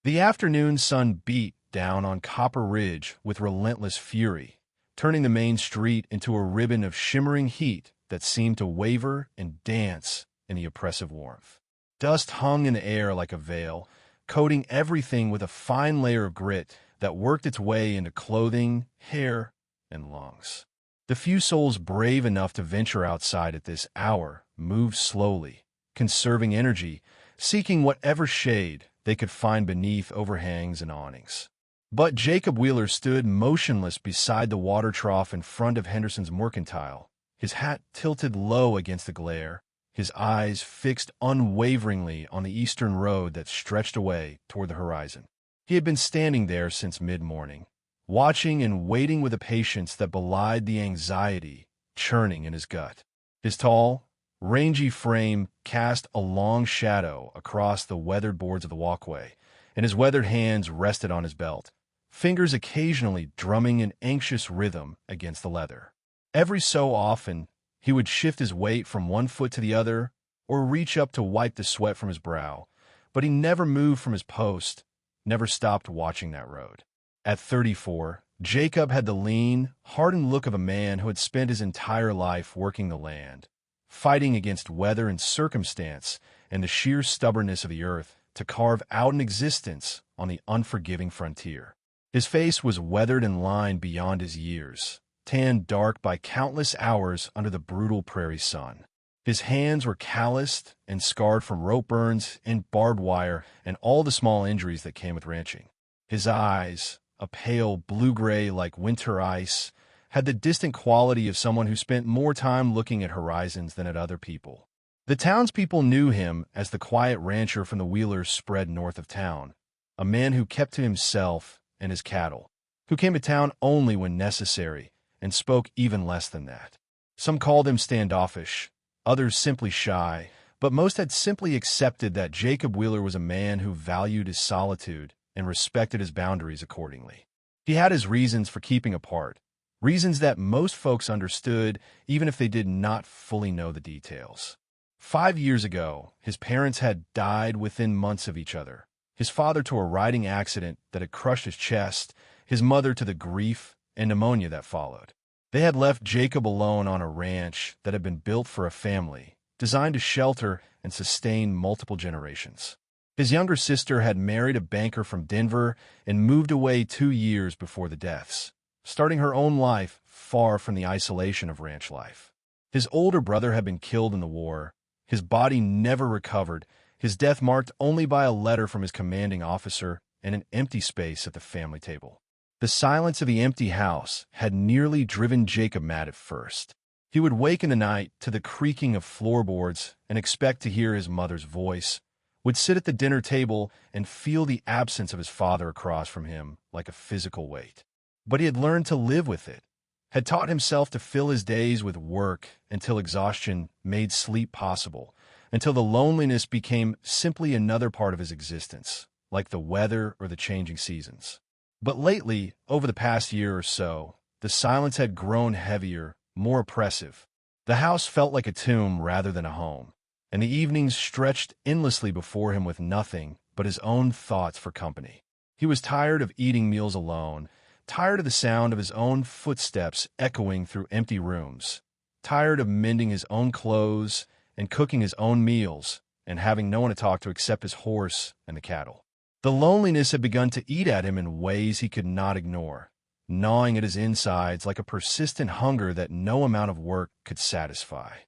The afternoon sun beat down on Copper Ridge with relentless fury, turning the main street into a ribbon of shimmering heat that seemed to waver and dance in the oppressive warmth. Dust hung in the air like a veil, coating everything with a fine layer of grit that worked its way into clothing, hair, and lungs. The few souls brave enough to venture outside at this hour moved slowly, conserving energy, seeking whatever shade they could find beneath overhangs and awnings. But Jacob Wheeler stood motionless beside the water trough in front of Henderson's Mercantile, his hat tilted low against the glare, his eyes fixed unwaveringly on the eastern road that stretched away toward the horizon. He had been standing there since mid-morning, watching and waiting with a patience that belied the anxiety churning in his gut. His tall, rangy frame cast a long shadow across the weathered boards of the walkway, and his weathered hands rested on his belt, fingers occasionally drumming an anxious rhythm against the leather. Every so often, he would shift his weight from one foot to the other or reach up to wipe the sweat from his brow, but he never moved from his post, never stopped watching that road. At 34, Jacob had the lean, hardened look of a man who had spent his entire life working the land, fighting against weather and circumstance and the sheer stubbornness of the earth to carve out an existence on the unforgiving frontier. His face was weathered and lined beyond his years, tanned dark by countless hours under the brutal prairie sun. His hands were calloused and scarred from rope burns and barbed wire and all the small injuries that came with ranching. His eyes, a pale blue-gray like winter ice, had the distant quality of someone who spent more time looking at horizons than at other people. The townspeople knew him as the quiet rancher from the Wheelers spread north of town, a man who kept to himself and his cattle, who came to town only when necessary and spoke even less than that. Some called him standoffish, others simply shy, but most had simply accepted that Jacob Wheeler was a man who valued his solitude and respected his boundaries accordingly. He had his reasons for keeping apart, reasons that most folks understood even if they did not fully know the details. 5 years ago, his parents had died within months of each other. His father to a riding accident that had crushed his chest, his mother to the grief and pneumonia that followed. They had left Jacob alone on a ranch that had been built for a family, designed to shelter and sustain multiple generations. His younger sister had married a banker from Denver and moved away 2 years before the deaths, starting her own life far from the isolation of ranch life. His older brother had been killed in the war, his body never recovered, his death marked only by a letter from his commanding officer and an empty space at the family table. The silence of the empty house had nearly driven Jacob mad at first. He would wake in the night to the creaking of floorboards and expect to hear his mother's voice, would sit at the dinner table and feel the absence of his father across from him like a physical weight. But he had learned to live with it, had taught himself to fill his days with work until exhaustion made sleep possible, until the loneliness became simply another part of his existence, like the weather or the changing seasons. But lately, over the past year or so, the silence had grown heavier, more oppressive. The house felt like a tomb rather than a home, and the evenings stretched endlessly before him with nothing but his own thoughts for company. He was tired of eating meals alone, tired of the sound of his own footsteps echoing through empty rooms, tired of mending his own clothes and cooking his own meals and having no one to talk to except his horse and the cattle. The loneliness had begun to eat at him in ways he could not ignore, gnawing at his insides like a persistent hunger that no amount of work could satisfy.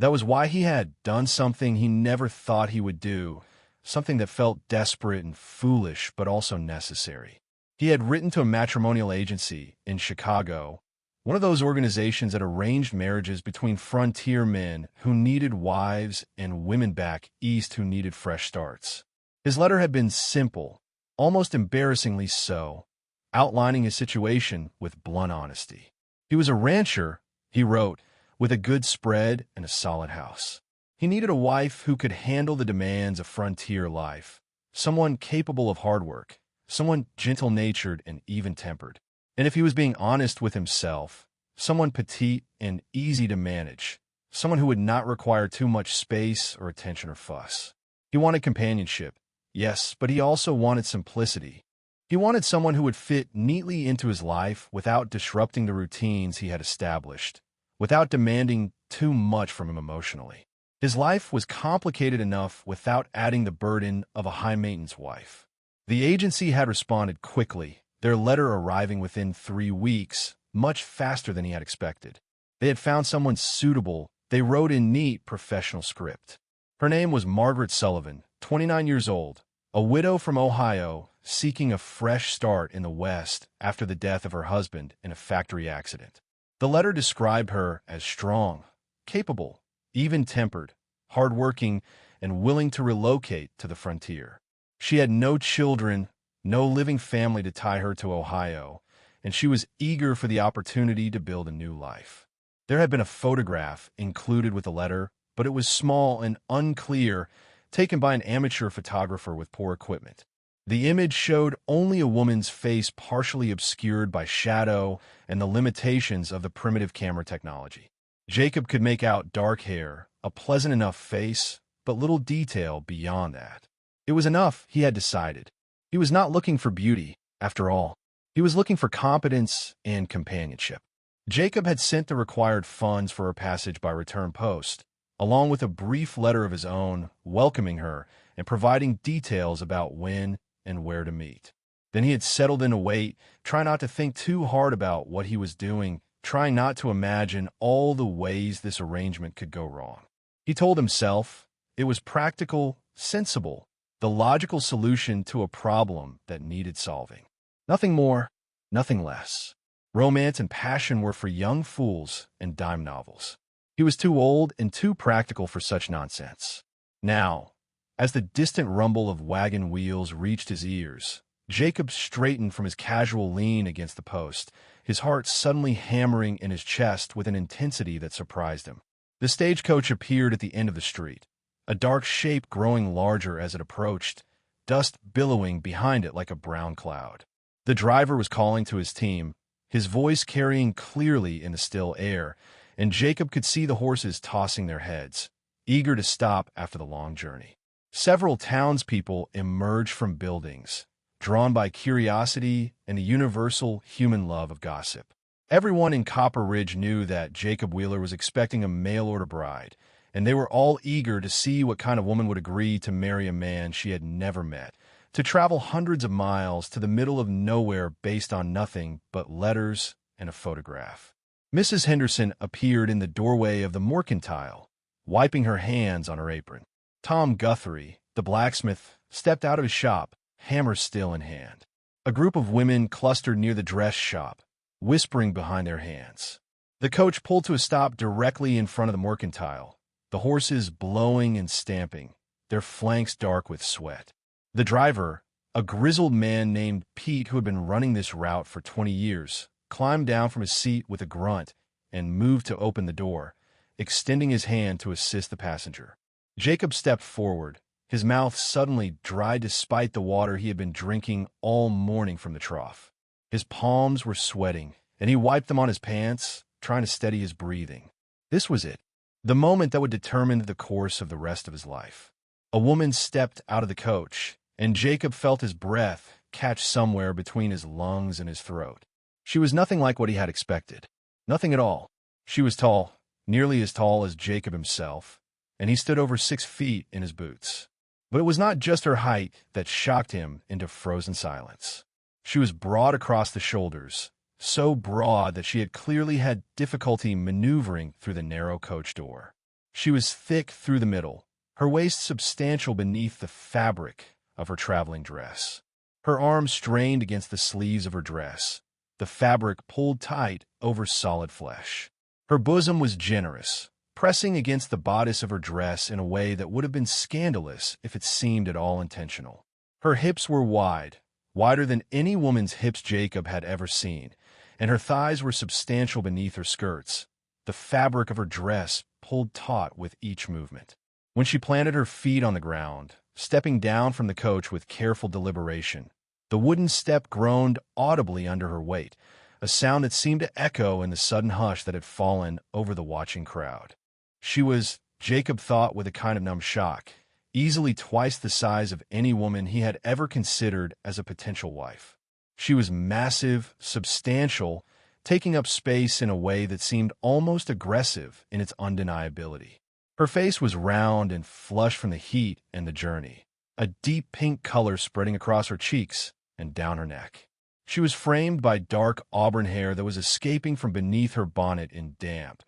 That was why he had done something he never thought he would do, something that felt desperate and foolish but also necessary. He had written to a matrimonial agency in Chicago, one of those organizations that arranged marriages between frontier men who needed wives and women back east who needed fresh starts. His letter had been simple, almost embarrassingly so, outlining his situation with blunt honesty. He was a rancher, he wrote, with a good spread and a solid house. He needed a wife who could handle the demands of frontier life, someone capable of hard work, someone gentle-natured and even-tempered. And if he was being honest with himself, someone petite and easy to manage, someone who would not require too much space or attention or fuss. He wanted companionship. Yes, but he also wanted simplicity. He wanted someone who would fit neatly into his life without disrupting the routines he had established, without demanding too much from him emotionally. His life was complicated enough without adding the burden of a high-maintenance wife. The agency had responded quickly, their letter arriving within 3 weeks, much faster than he had expected. They had found someone suitable. They wrote in neat, professional script. Her name was Margaret Sullivan, 29 years old, a widow from Ohio, seeking a fresh start in the West after the death of her husband in a factory accident. The letter described her as strong, capable, even-tempered, hardworking, and willing to relocate to the frontier. She had no children, no living family to tie her to Ohio, and she was eager for the opportunity to build a new life. There had been a photograph included with the letter, but it was small and unclear, taken by an amateur photographer with poor equipment. The image showed only a woman's face partially obscured by shadow and the limitations of the primitive camera technology. Jacob could make out dark hair, a pleasant enough face, but little detail beyond that. It was enough, he had decided. He was not looking for beauty, after all. He was looking for competence and companionship. Jacob had sent the required funds for her passage by return post, along with a brief letter of his own welcoming her and providing details about when and where to meet. Then he had settled in to wait, trying not to think too hard about what he was doing, trying not to imagine all the ways this arrangement could go wrong. He told himself it was practical, sensible, the logical solution to a problem that needed solving. Nothing more, nothing less. Romance and passion were for young fools and dime novels. He was too old and too practical for such nonsense. Now, as the distant rumble of wagon wheels reached his ears, Jacob straightened from his casual lean against the post, his heart suddenly hammering in his chest with an intensity that surprised him. The stagecoach appeared at the end of the street, a dark shape growing larger as it approached, dust billowing behind it like a brown cloud. The driver was calling to his team, his voice carrying clearly in the still air, and Jacob could see the horses tossing their heads, eager to stop after the long journey. Several townspeople emerged from buildings, drawn by curiosity and the universal human love of gossip. Everyone in Copper Ridge knew that Jacob Wheeler was expecting a mail-order bride, and they were all eager to see what kind of woman would agree to marry a man she had never met, to travel hundreds of miles to the middle of nowhere based on nothing but letters and a photograph. Mrs. Henderson appeared in the doorway of the mercantile, wiping her hands on her apron. Tom Guthrie, the blacksmith, stepped out of his shop, hammer still in hand. A group of women clustered near the dress shop, whispering behind their hands. The coach pulled to a stop directly in front of the mercantile, the horses blowing and stamping, their flanks dark with sweat. The driver, a grizzled man named Pete who had been running this route for 20 years, climbed down from his seat with a grunt and moved to open the door, extending his hand to assist the passenger. Jacob stepped forward, his mouth suddenly dry despite the water he had been drinking all morning from the trough. His palms were sweating, and he wiped them on his pants, trying to steady his breathing. This was it, the moment that would determine the course of the rest of his life. A woman stepped out of the coach, and Jacob felt his breath catch somewhere between his lungs and his throat. She was nothing like what he had expected. Nothing at all. She was tall, nearly as tall as Jacob himself, and he stood over 6 feet in his boots. But it was not just her height that shocked him into frozen silence. She was broad across the shoulders, so broad that she had clearly had difficulty maneuvering through the narrow coach door. She was thick through the middle, her waist substantial beneath the fabric of her traveling dress. Her arms strained against the sleeves of her dress, the fabric pulled tight over solid flesh. Her bosom was generous, pressing against the bodice of her dress in a way that would have been scandalous if it seemed at all intentional. Her hips were wide, wider than any woman's hips Jacob had ever seen, and her thighs were substantial beneath her skirts, the fabric of her dress pulled taut with each movement. When she planted her feet on the ground, stepping down from the coach with careful deliberation, the wooden step groaned audibly under her weight, a sound that seemed to echo in the sudden hush that had fallen over the watching crowd. She was, Jacob thought with a kind of numb shock, easily twice the size of any woman he had ever considered as a potential wife. She was massive, substantial, taking up space in a way that seemed almost aggressive in its undeniability. Her face was round and flushed from the heat and the journey, a deep pink color spreading across her cheeks and down her neck. She was framed by dark auburn hair that was escaping from beneath her bonnet in damp,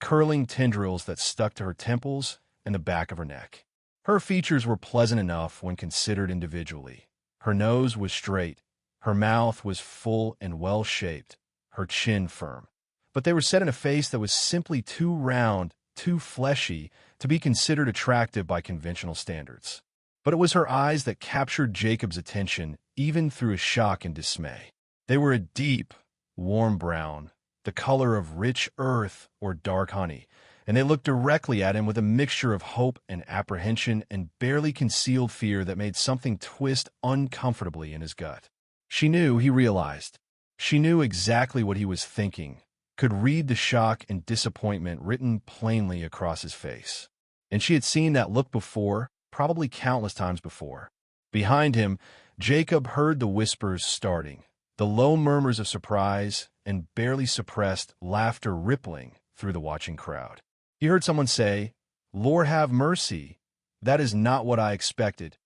curling tendrils that stuck to her temples and the back of her neck. Her features were pleasant enough when considered individually. Her nose was straight, her mouth was full and well-shaped, her chin firm. But they were set in a face that was simply too round, too fleshy, to be considered attractive by conventional standards. But it was her eyes that captured Jacob's attention, even through his shock and dismay. They were a deep, warm brown, the color of rich earth or dark honey, and they looked directly at him with a mixture of hope and apprehension and barely concealed fear that made something twist uncomfortably in his gut. He realized. She knew exactly what he was thinking, could read the shock and disappointment written plainly across his face. And she had seen that look before, probably countless times before. Behind him, Jacob heard the whispers starting, the low murmurs of surprise and barely suppressed laughter rippling through the watching crowd. He heard someone say, "Lord have mercy, that is not what I expected,"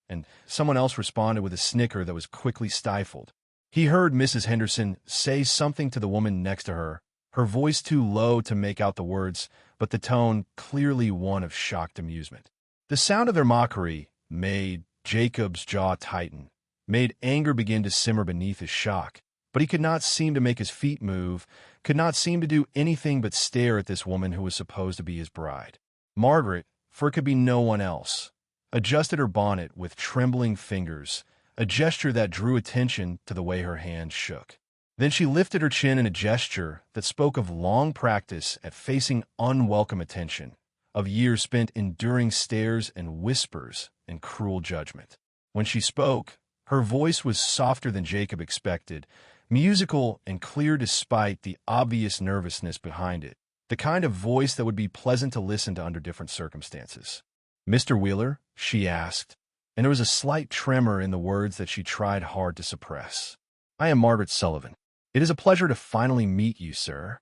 and someone else responded with a snicker that was quickly stifled. He heard Mrs. Henderson say something to the woman next to her voice too low to make out the words, but the tone clearly one of shocked amusement. The sound of their mockery made Jacob's jaw tighten, made anger begin to simmer beneath his shock, but he could not seem to make his feet move, could not seem to do anything but stare at this woman who was supposed to be his bride. Margaret, for it could be no one else, adjusted her bonnet with trembling fingers, a gesture that drew attention to the way her hands shook. Then she lifted her chin in a gesture that spoke of long practice at facing unwelcome attention, of years spent enduring stares and whispers and cruel judgment. When she spoke, her voice was softer than Jacob expected, musical and clear despite the obvious nervousness behind it, the kind of voice that would be pleasant to listen to under different circumstances. "Mr. Wheeler?" she asked, and there was a slight tremor in the words that she tried hard to suppress. "I am Margaret Sullivan. It is a pleasure to finally meet you, sir."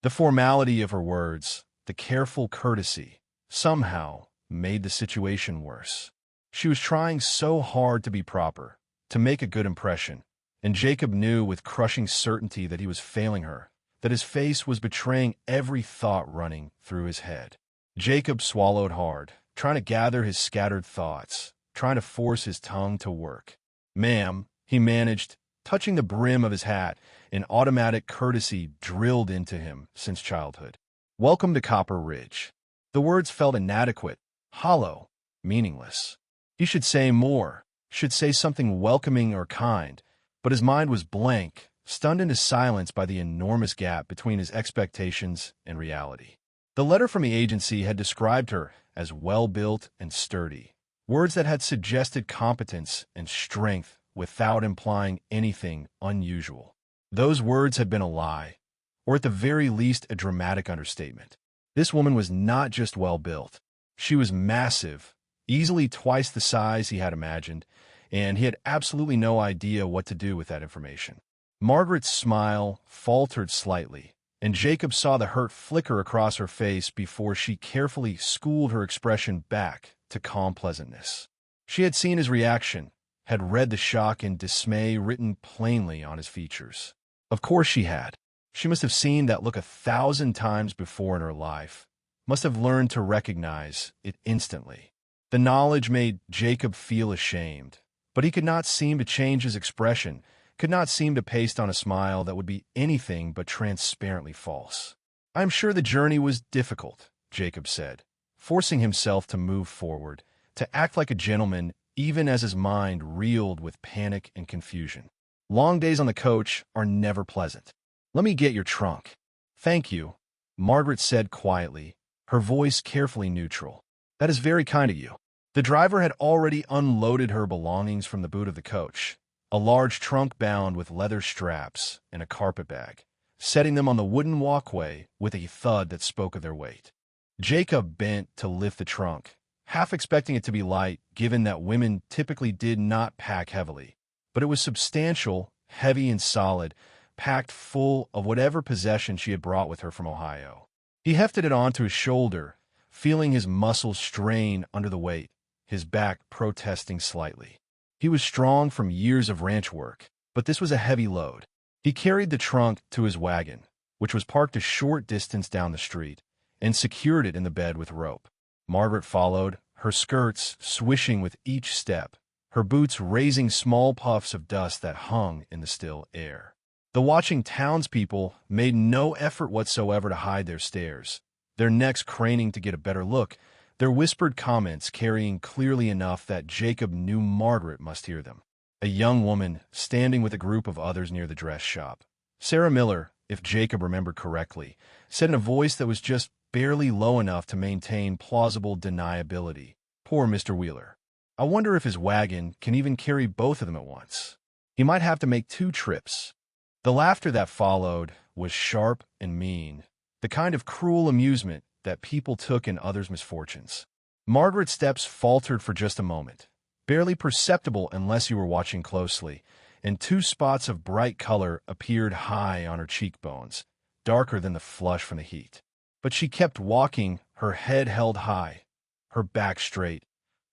The formality of her words, the careful courtesy, somehow made the situation worse. She was trying so hard to be proper, to make a good impression, and Jacob knew with crushing certainty that he was failing her, that his face was betraying every thought running through his head. Jacob swallowed hard, trying to gather his scattered thoughts, trying to force his tongue to work. "Ma'am," he managed, touching the brim of his hat, an automatic courtesy drilled into him since childhood. "Welcome to Copper Ridge." The words felt inadequate, hollow, meaningless. He should say more, should say something welcoming or kind, but his mind was blank, stunned into silence by the enormous gap between his expectations and reality. The letter from the agency had described her as well-built and sturdy, words that had suggested competence and strength without implying anything unusual. Those words had been a lie, or at the very least a dramatic understatement. This woman was not just well-built. She was massive, easily twice the size he had imagined, and he had absolutely no idea what to do with that information. Margaret's smile faltered slightly, and Jacob saw the hurt flicker across her face before she carefully schooled her expression back to calm pleasantness. She had seen his reaction, had read the shock and dismay written plainly on his features. Of course she had. She must have seen that look 1,000 times before in her life, must have learned to recognize it instantly. The knowledge made Jacob feel ashamed, but he could not seem to change his expression, could not seem to paste on a smile that would be anything but transparently false. "I am sure the journey was difficult," Jacob said, forcing himself to move forward, to act like a gentleman even as his mind reeled with panic and confusion. "Long days on the coach are never pleasant. Let me get your trunk." "Thank you," Margaret said quietly, her voice carefully neutral. "That is very kind of you." The driver had already unloaded her belongings from the boot of the coach, a large trunk bound with leather straps and a carpet bag, setting them on the wooden walkway with a thud that spoke of their weight. Jacob bent to lift the trunk, half expecting it to be light, given that women typically did not pack heavily. But it was substantial, heavy and solid, packed full of whatever possession she had brought with her from Ohio. He hefted it onto his shoulder, feeling his muscles strain under the weight, his back protesting slightly. He was strong from years of ranch work, but this was a heavy load. He carried the trunk to his wagon, which was parked a short distance down the street, and secured it in the bed with rope. Margaret followed, her skirts swishing with each step, her boots raising small puffs of dust that hung in the still air. The watching townspeople made no effort whatsoever to hide their stares, their necks craning to get a better look, their whispered comments carrying clearly enough that Jacob knew Margaret must hear them. A young woman, standing with a group of others near the dress shop. Sarah Miller, if Jacob remembered correctly, said in a voice that was just barely low enough to maintain plausible deniability, "Poor Mr. Wheeler. I wonder if his wagon can even carry both of them at once. He might have to make 2 trips." The laughter that followed was sharp and mean, the kind of cruel amusement that people took in others' misfortunes. Margaret's steps faltered for just a moment, barely perceptible unless you were watching closely, and 2 spots of bright color appeared high on her cheekbones, darker than the flush from the heat. But she kept walking, her head held high, her back straight,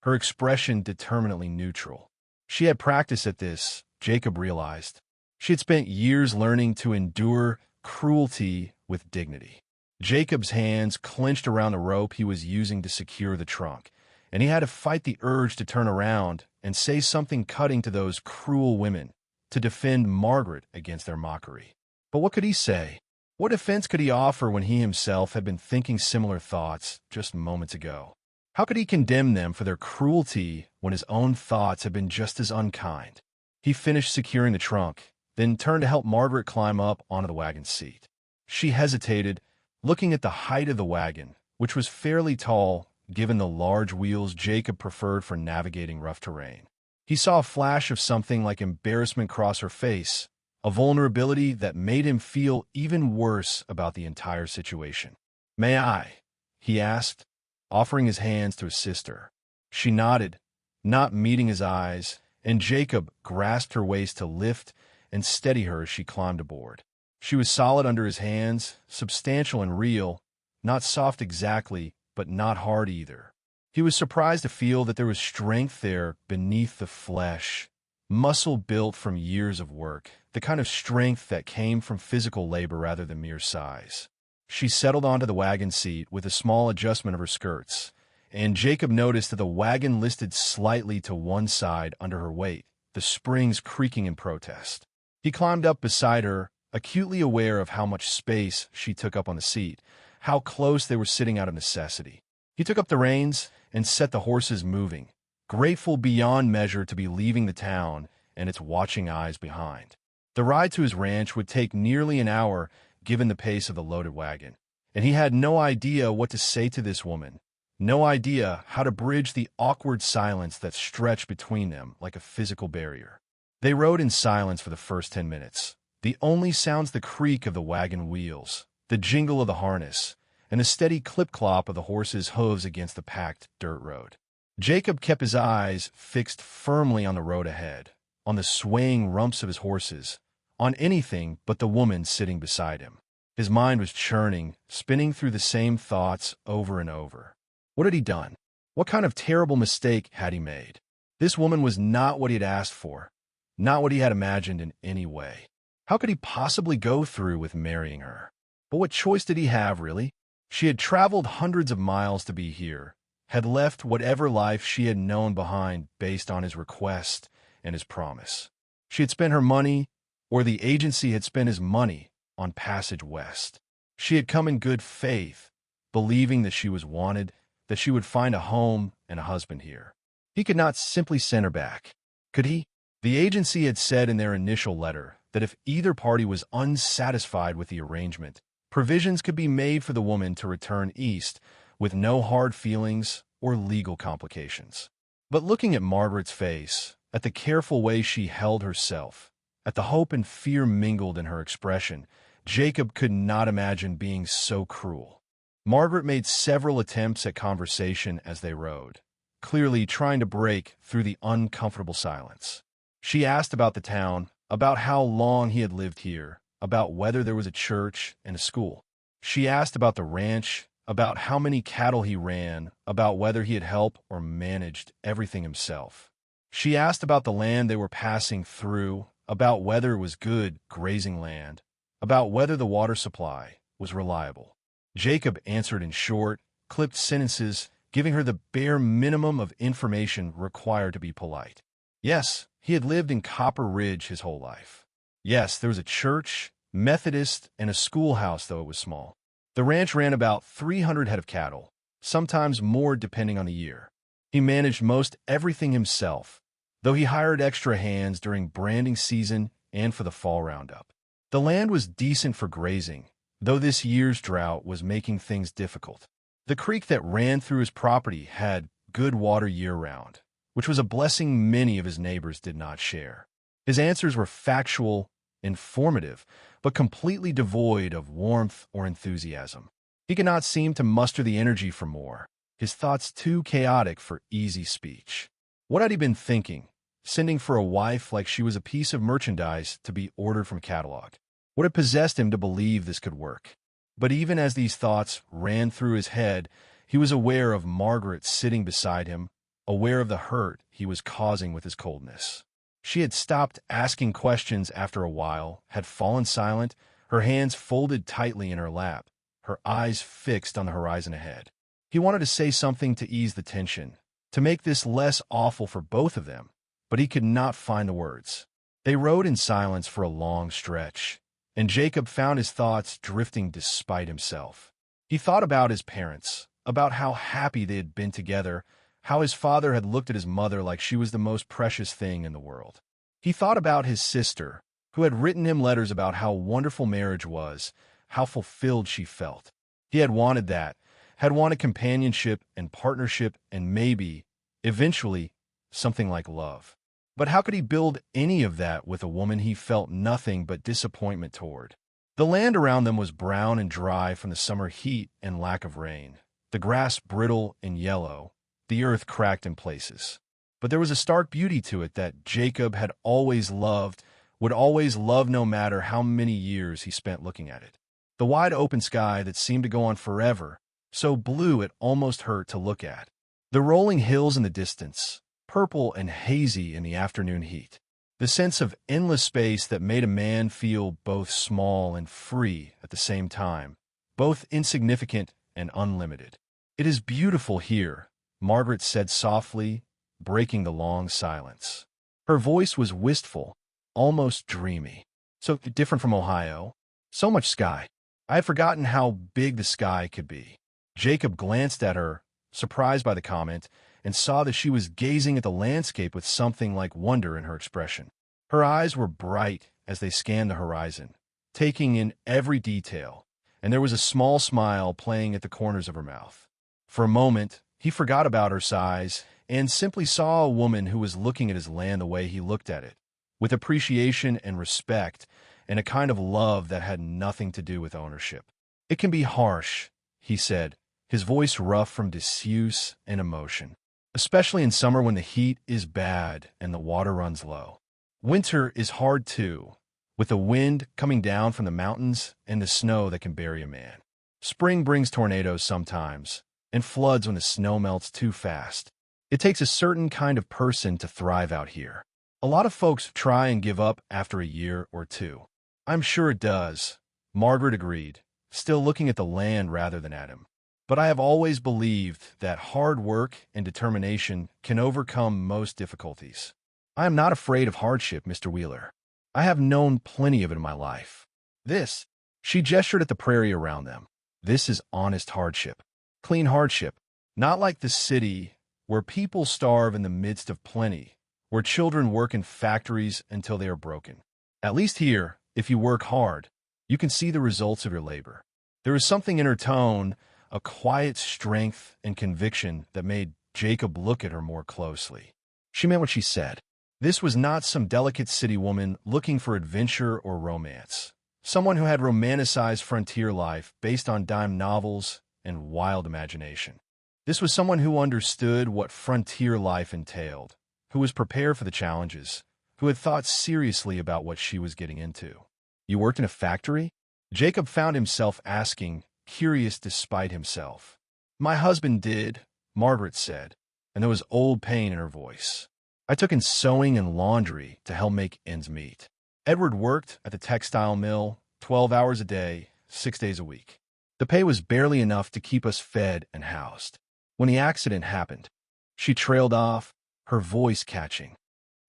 her expression determinedly neutral. She had practice at this, Jacob realized. She had spent years learning to endure cruelty with dignity. Jacob's hands clenched around the rope he was using to secure the trunk, and he had to fight the urge to turn around and say something cutting to those cruel women, to defend Margaret against their mockery. But what could he say? What defense could he offer when he himself had been thinking similar thoughts just moments ago? How could he condemn them for their cruelty when his own thoughts had been just as unkind? He finished securing the trunk, then turned to help Margaret climb up onto the wagon seat. She hesitated, looking at the height of the wagon, which was fairly tall given the large wheels Jacob preferred for navigating rough terrain. He saw a flash of something like embarrassment cross her face, a vulnerability that made him feel even worse about the entire situation. "May I?" he asked, offering his hands to assist her. She nodded, not meeting his eyes, and Jacob grasped her waist to lift and steady her as she climbed aboard. She was solid under his hands, substantial and real, not soft exactly, but not hard either. He was surprised to feel that there was strength there beneath the flesh, muscle built from years of work, the kind of strength that came from physical labor rather than mere size. She settled onto the wagon seat with a small adjustment of her skirts, and Jacob noticed that the wagon listed slightly to one side under her weight, the springs creaking in protest. He climbed up beside her, acutely aware of how much space she took up on the seat, how close they were sitting out of necessity. He took up the reins and set the horses moving, grateful beyond measure to be leaving the town and its watching eyes behind. The ride to his ranch would take nearly an hour given the pace of the loaded wagon, and he had no idea what to say to this woman, no idea how to bridge the awkward silence that stretched between them like a physical barrier. They rode in silence for the first 10 minutes. The only sounds the creak of the wagon wheels, the jingle of the harness, and the steady clip-clop of the horses' hooves against the packed dirt road. Jacob kept his eyes fixed firmly on the road ahead, on the swaying rumps of his horses, on anything but the woman sitting beside him. His mind was churning, spinning through the same thoughts over and over. What had he done? What kind of terrible mistake had he made? This woman was not what he had asked for, not what he had imagined in any way. How could he possibly go through with marrying her? But what choice did he have, really? She had traveled hundreds of miles to be here, had left whatever life she had known behind based on his request and his promise. She had spent her money, or the agency had spent his money, on passage west. She had come in good faith, believing that she was wanted, that she would find a home and a husband here. He could not simply send her back. Could he? The agency had said in their initial letter that if either party was unsatisfied with the arrangement, provisions could be made for the woman to return east with no hard feelings or legal complications. But looking at Margaret's face, at the careful way she held herself, at the hope and fear mingled in her expression, Jacob could not imagine being so cruel. Margaret made several attempts at conversation as they rode, clearly trying to break through the uncomfortable silence. She asked about the town, about how long he had lived here, about whether there was a church and a school. She asked about the ranch, about how many cattle he ran, about whether he had helped or managed everything himself. She asked about the land they were passing through, about whether it was good grazing land, about whether the water supply was reliable. Jacob answered in short, clipped sentences, giving her the bare minimum of information required to be polite. Yes, he had lived in Copper Ridge his whole life. Yes, there was a church, Methodist, and a schoolhouse, though it was small. The ranch ran about 300 head of cattle, sometimes more depending on the year. He managed most everything himself, though he hired extra hands during branding season and for the fall roundup. The land was decent for grazing, though this year's drought was making things difficult. The creek that ran through his property had good water year-round, which was a blessing many of his neighbors did not share. His answers were factual, informative, but completely devoid of warmth or enthusiasm. He could not seem to muster the energy for more, his thoughts too chaotic for easy speech. What had he been thinking, sending for a wife like she was a piece of merchandise to be ordered from catalog? What had possessed him to believe this could work? But even as these thoughts ran through his head, he was aware of Margaret sitting beside him, aware of the hurt he was causing with his coldness. She had stopped asking questions after a while, had fallen silent, her hands folded tightly in her lap, her eyes fixed on the horizon ahead. He wanted to say something to ease the tension, to make this less awful for both of them, but he could not find the words. They rode in silence for a long stretch, and Jacob found his thoughts drifting despite himself. He thought about his parents, about how happy they had been together, how his father had looked at his mother like she was the most precious thing in the world. He thought about his sister, who had written him letters about how wonderful marriage was, how fulfilled she felt. He had wanted that, had wanted companionship and partnership and maybe, eventually, something like love. But how could he build any of that with a woman he felt nothing but disappointment toward? The land around them was brown and dry from the summer heat and lack of rain, the grass brittle and yellow, the earth cracked in places. But there was a stark beauty to it that Jacob had always loved, would always love no matter how many years he spent looking at it. The wide open sky that seemed to go on forever, so blue it almost hurt to look at. The rolling hills in the distance, purple and hazy in the afternoon heat. The sense of endless space that made a man feel both small and free at the same time, both insignificant and unlimited. "It is beautiful here," Margaret said softly, breaking the long silence. Her voice was wistful, almost dreamy. "So different from Ohio. So much sky. I had forgotten how big the sky could be." Jacob glanced at her, surprised by the comment, and saw that she was gazing at the landscape with something like wonder in her expression. Her eyes were bright as they scanned the horizon, taking in every detail, and there was a small smile playing at the corners of her mouth. For a moment, he forgot about her size and simply saw a woman who was looking at his land the way he looked at it, with appreciation and respect and a kind of love that had nothing to do with ownership. "It can be harsh," he said, his voice rough from disuse and emotion, "especially in summer when the heat is bad and the water runs low. Winter is hard too, with the wind coming down from the mountains and the snow that can bury a man. Spring brings tornadoes sometimes, and floods when the snow melts too fast. It takes a certain kind of person to thrive out here. A lot of folks try and give up after a year or two." "I'm sure it does," Margaret agreed, still looking at the land rather than at him. "But I have always believed that hard work and determination can overcome most difficulties. I am not afraid of hardship, Mr. Wheeler. I have known plenty of it in my life. This," she gestured at the prairie around them, "this is honest hardship. Clean hardship, not like the city where people starve in the midst of plenty, where children work in factories until they are broken. At least here, if you work hard, you can see the results of your labor." There was something in her tone, a quiet strength and conviction that made Jacob look at her more closely. She meant what she said. This was not some delicate city woman looking for adventure or romance, someone who had romanticized frontier life based on dime novels and wild imagination. This was someone who understood what frontier life entailed, who was prepared for the challenges, who had thought seriously about what she was getting into. You worked in a factory? Jacob found himself asking, curious despite himself. My husband did, Margaret said, and there was old pain in her voice. I took in sewing and laundry to help make ends meet. Edward worked at the textile mill 12 hours a day, 6 days a week. The pay was barely enough to keep us fed and housed. When the accident happened, she trailed off, her voice catching.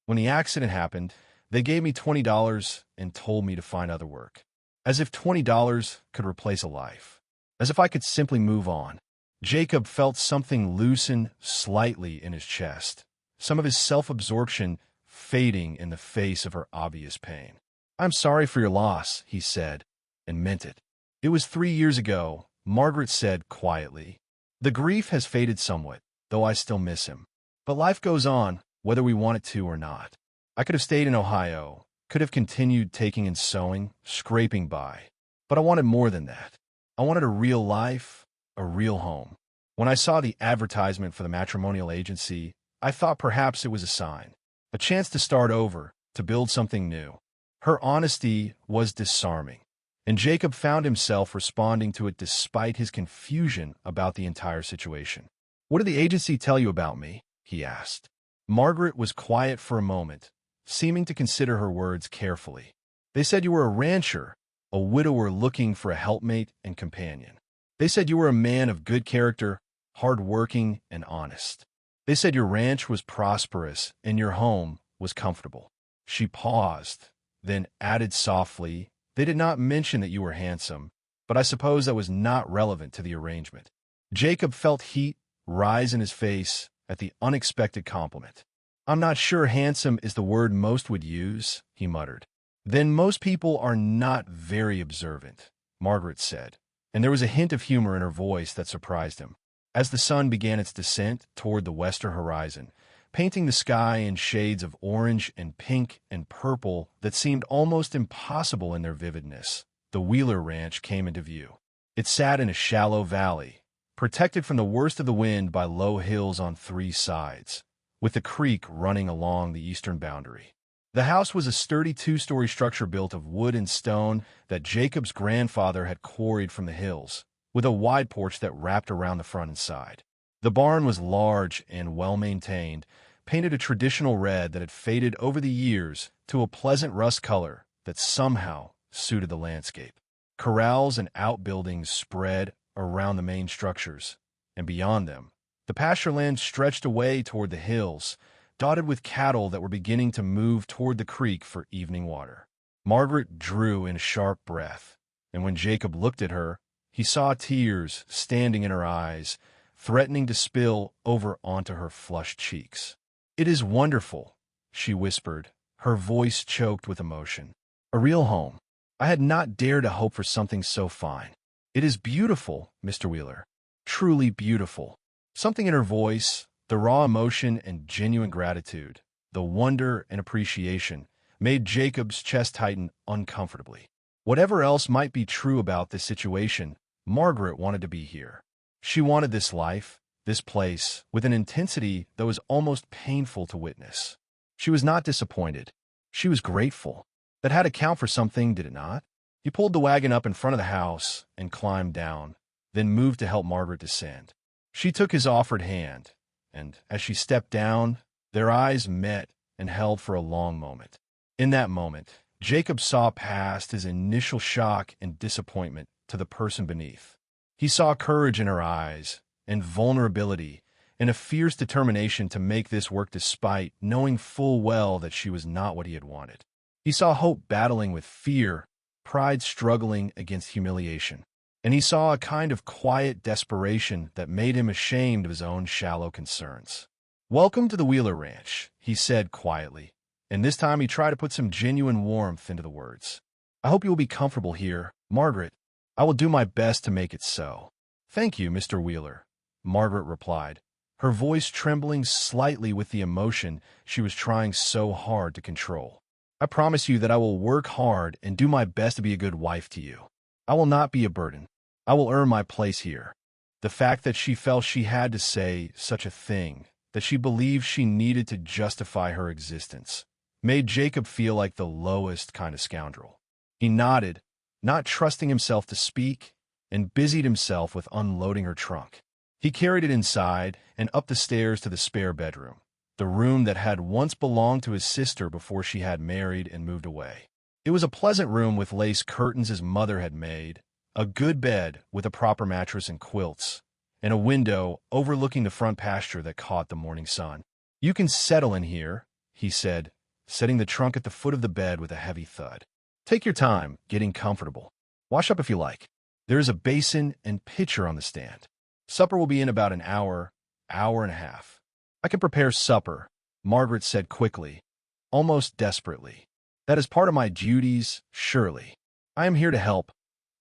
When the accident happened, they gave me $20 and told me to find other work. As if $20 could replace a life. As if I could simply move on. Jacob felt something loosen slightly in his chest, some of his self-absorption fading in the face of her obvious pain. I'm sorry for your loss, he said, and meant it. It was 3 years ago, Margaret said quietly. The grief has faded somewhat, though I still miss him. But life goes on, whether we want it to or not. I could have stayed in Ohio, could have continued taking in sewing, scraping by. But I wanted more than that. I wanted a real life, a real home. When I saw the advertisement for the matrimonial agency, I thought perhaps it was a sign, a chance to start over, to build something new. Her honesty was disarming, and Jacob found himself responding to it despite his confusion about the entire situation. What did the agency tell you about me? He asked. Margaret was quiet for a moment, seeming to consider her words carefully. They said you were a rancher, a widower looking for a helpmate and companion. They said you were a man of good character, hard-working and honest. They said your ranch was prosperous and your home was comfortable. She paused, then added softly, they did not mention that you were handsome, but I suppose that was not relevant to the arrangement. Jacob felt heat rise in his face at the unexpected compliment. I'm not sure handsome is the word most would use, he muttered. Then most people are not very observant, Margaret said, and there was a hint of humor in her voice that surprised him. As the sun began its descent toward the western horizon, painting the sky in shades of orange and pink and purple that seemed almost impossible in their vividness, the Wheeler Ranch came into view. It sat in a shallow valley, protected from the worst of the wind by low hills on 3 sides, with the creek running along the eastern boundary. The house was a sturdy 2-story structure built of wood and stone that Jacob's grandfather had quarried from the hills, with a wide porch that wrapped around the front and side. The barn was large and well-maintained, painted a traditional red that had faded over the years to a pleasant rust color that somehow suited the landscape. Corrals and outbuildings spread around the main structures, and beyond them, the pasture land stretched away toward the hills, dotted with cattle that were beginning to move toward the creek for evening water. Margaret drew in a sharp breath, and when Jacob looked at her, he saw tears standing in her eyes, threatening to spill over onto her flushed cheeks. It is wonderful, she whispered, her voice choked with emotion. A real home. I had not dared to hope for something so fine. It is beautiful, Mr. Wheeler. Truly beautiful. Something in her voice, the raw emotion and genuine gratitude, the wonder and appreciation, made Jacob's chest tighten uncomfortably. Whatever else might be true about this situation, Margaret wanted to be here. She wanted this life, this place, with an intensity that was almost painful to witness. She was not disappointed. She was grateful. That had to count for something, did it not? He pulled the wagon up in front of the house and climbed down, then moved to help Margaret descend. She took his offered hand, and as she stepped down, their eyes met and held for a long moment. In that moment, Jacob saw past his initial shock and disappointment to the person beneath. He saw courage in her eyes, and vulnerability, and a fierce determination to make this work despite knowing full well that she was not what he had wanted. He saw hope battling with fear, pride struggling against humiliation, and he saw a kind of quiet desperation that made him ashamed of his own shallow concerns. Welcome to the Wheeler Ranch, he said quietly, and this time he tried to put some genuine warmth into the words. I hope you will be comfortable here, Margaret. I will do my best to make it so. Thank you, Mr. Wheeler, Margaret replied, her voice trembling slightly with the emotion she was trying so hard to control. I promise you that I will work hard and do my best to be a good wife to you. I will not be a burden. I will earn my place here. The fact that she felt she had to say such a thing, that she believed she needed to justify her existence, made Jacob feel like the lowest kind of scoundrel. He nodded, not trusting himself to speak, and busied himself with unloading her trunk. He carried it inside and up the stairs to the spare bedroom, the room that had once belonged to his sister before she had married and moved away. It was a pleasant room with lace curtains his mother had made, a good bed with a proper mattress and quilts, and a window overlooking the front pasture that caught the morning sun. "You can settle in here," he said, setting the trunk at the foot of the bed with a heavy thud. "Take your time getting comfortable. Wash up if you like. There is a basin and pitcher on the stand. Supper will be in about an hour, hour and a half." "I can prepare supper," Margaret said quickly, almost desperately. "That is part of my duties, surely. I am here to help,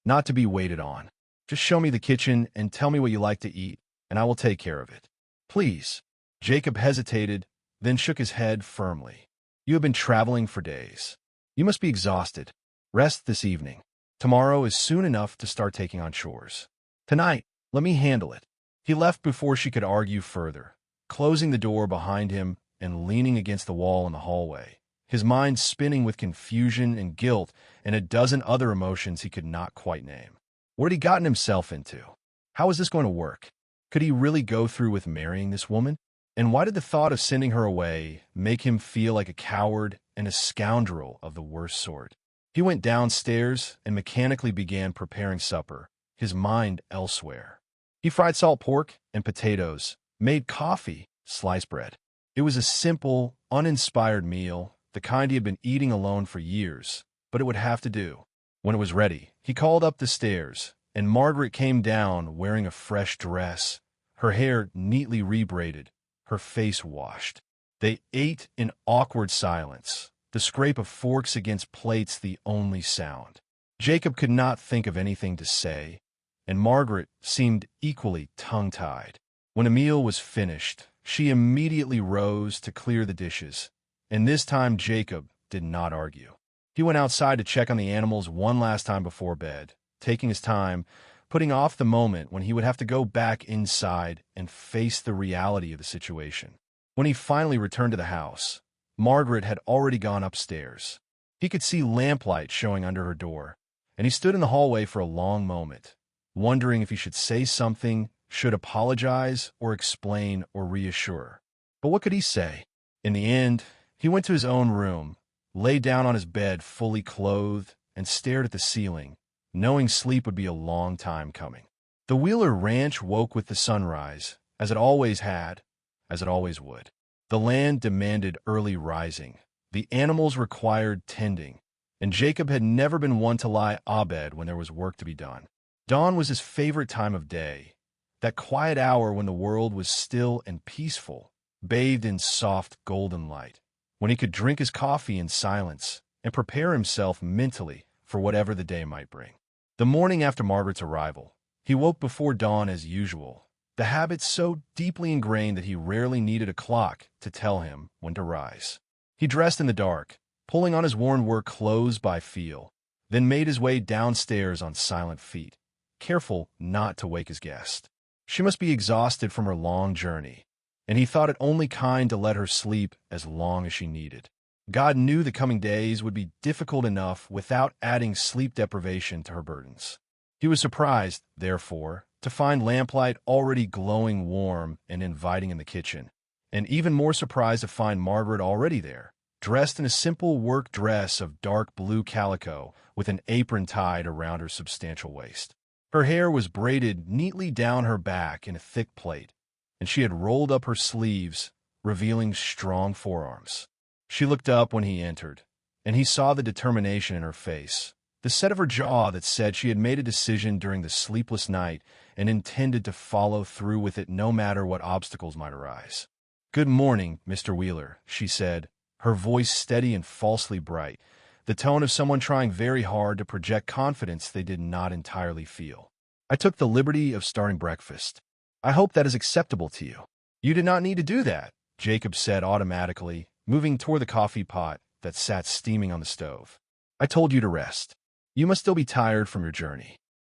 not to be waited on. Just show me the kitchen and tell me what you like to eat, and I will take care of it." "Please." Jacob hesitated, then shook his head firmly. "You have been traveling for days. You must be exhausted. Rest this evening. Tomorrow is soon enough to start taking on chores. Tonight, let me handle it." He left before she could argue further, closing the door behind him and leaning against the wall in the hallway, his mind spinning with confusion and guilt and a dozen other emotions he could not quite name. What had he gotten himself into? How was this going to work? Could he really go through with marrying this woman? And why did the thought of sending her away make him feel like a coward and a scoundrel of the worst sort? He went downstairs and mechanically began preparing supper, his mind elsewhere. He fried salt pork and potatoes, made coffee, sliced bread. It was a simple, uninspired meal, the kind he had been eating alone for years, but it would have to do. When it was ready, he called up the stairs, and Margaret came down wearing a fresh dress, her hair neatly rebraided, her face washed. They ate in awkward silence, the scrape of forks against plates the only sound. Jacob could not think of anything to say, and Margaret seemed equally tongue-tied. When a meal was finished, she immediately rose to clear the dishes, and this time Jacob did not argue. He went outside to check on the animals one last time before bed, taking his time, putting off the moment when he would have to go back inside and face the reality of the situation. When he finally returned to the house, Margaret had already gone upstairs. He could see lamplight showing under her door, and he stood in the hallway for a long moment, wondering if he should say something, should apologize, or explain or reassure. But what could he say? In the end, he went to his own room, lay down on his bed fully clothed, and stared at the ceiling, knowing sleep would be a long time coming. The Wheeler Ranch woke with the sunrise, as it always had, as it always would. The land demanded early rising. The animals required tending, and Jacob had never been one to lie abed when there was work to be done. Dawn was his favorite time of day, that quiet hour when the world was still and peaceful, bathed in soft golden light, when he could drink his coffee in silence and prepare himself mentally for whatever the day might bring. The morning after Margaret's arrival, he woke before dawn as usual, the habit so deeply ingrained that he rarely needed a clock to tell him when to rise. He dressed in the dark, pulling on his worn work clothes by feel, then made his way downstairs on silent feet, careful not to wake his guest. She must be exhausted from her long journey, and he thought it only kind to let her sleep as long as she needed. God knew the coming days would be difficult enough without adding sleep deprivation to her burdens. He was surprised, therefore, to find lamplight already glowing warm and inviting in the kitchen, and even more surprised to find Margaret already there, dressed in a simple work dress of dark blue calico with an apron tied around her substantial waist. Her hair was braided neatly down her back in a thick plait, and she had rolled up her sleeves, revealing strong forearms. She looked up when he entered, and he saw the determination in her face, the set of her jaw that said she had made a decision during the sleepless night and intended to follow through with it no matter what obstacles might arise. "Good morning, Mr. Wheeler," she said, her voice steady and falsely bright, the tone of someone trying very hard to project confidence they did not entirely feel. "I took the liberty of starting breakfast. I hope that is acceptable to you." "You did not need to do that," Jacob said automatically, moving toward the coffee pot that sat steaming on the stove. "I told you to rest. You must still be tired from your journey."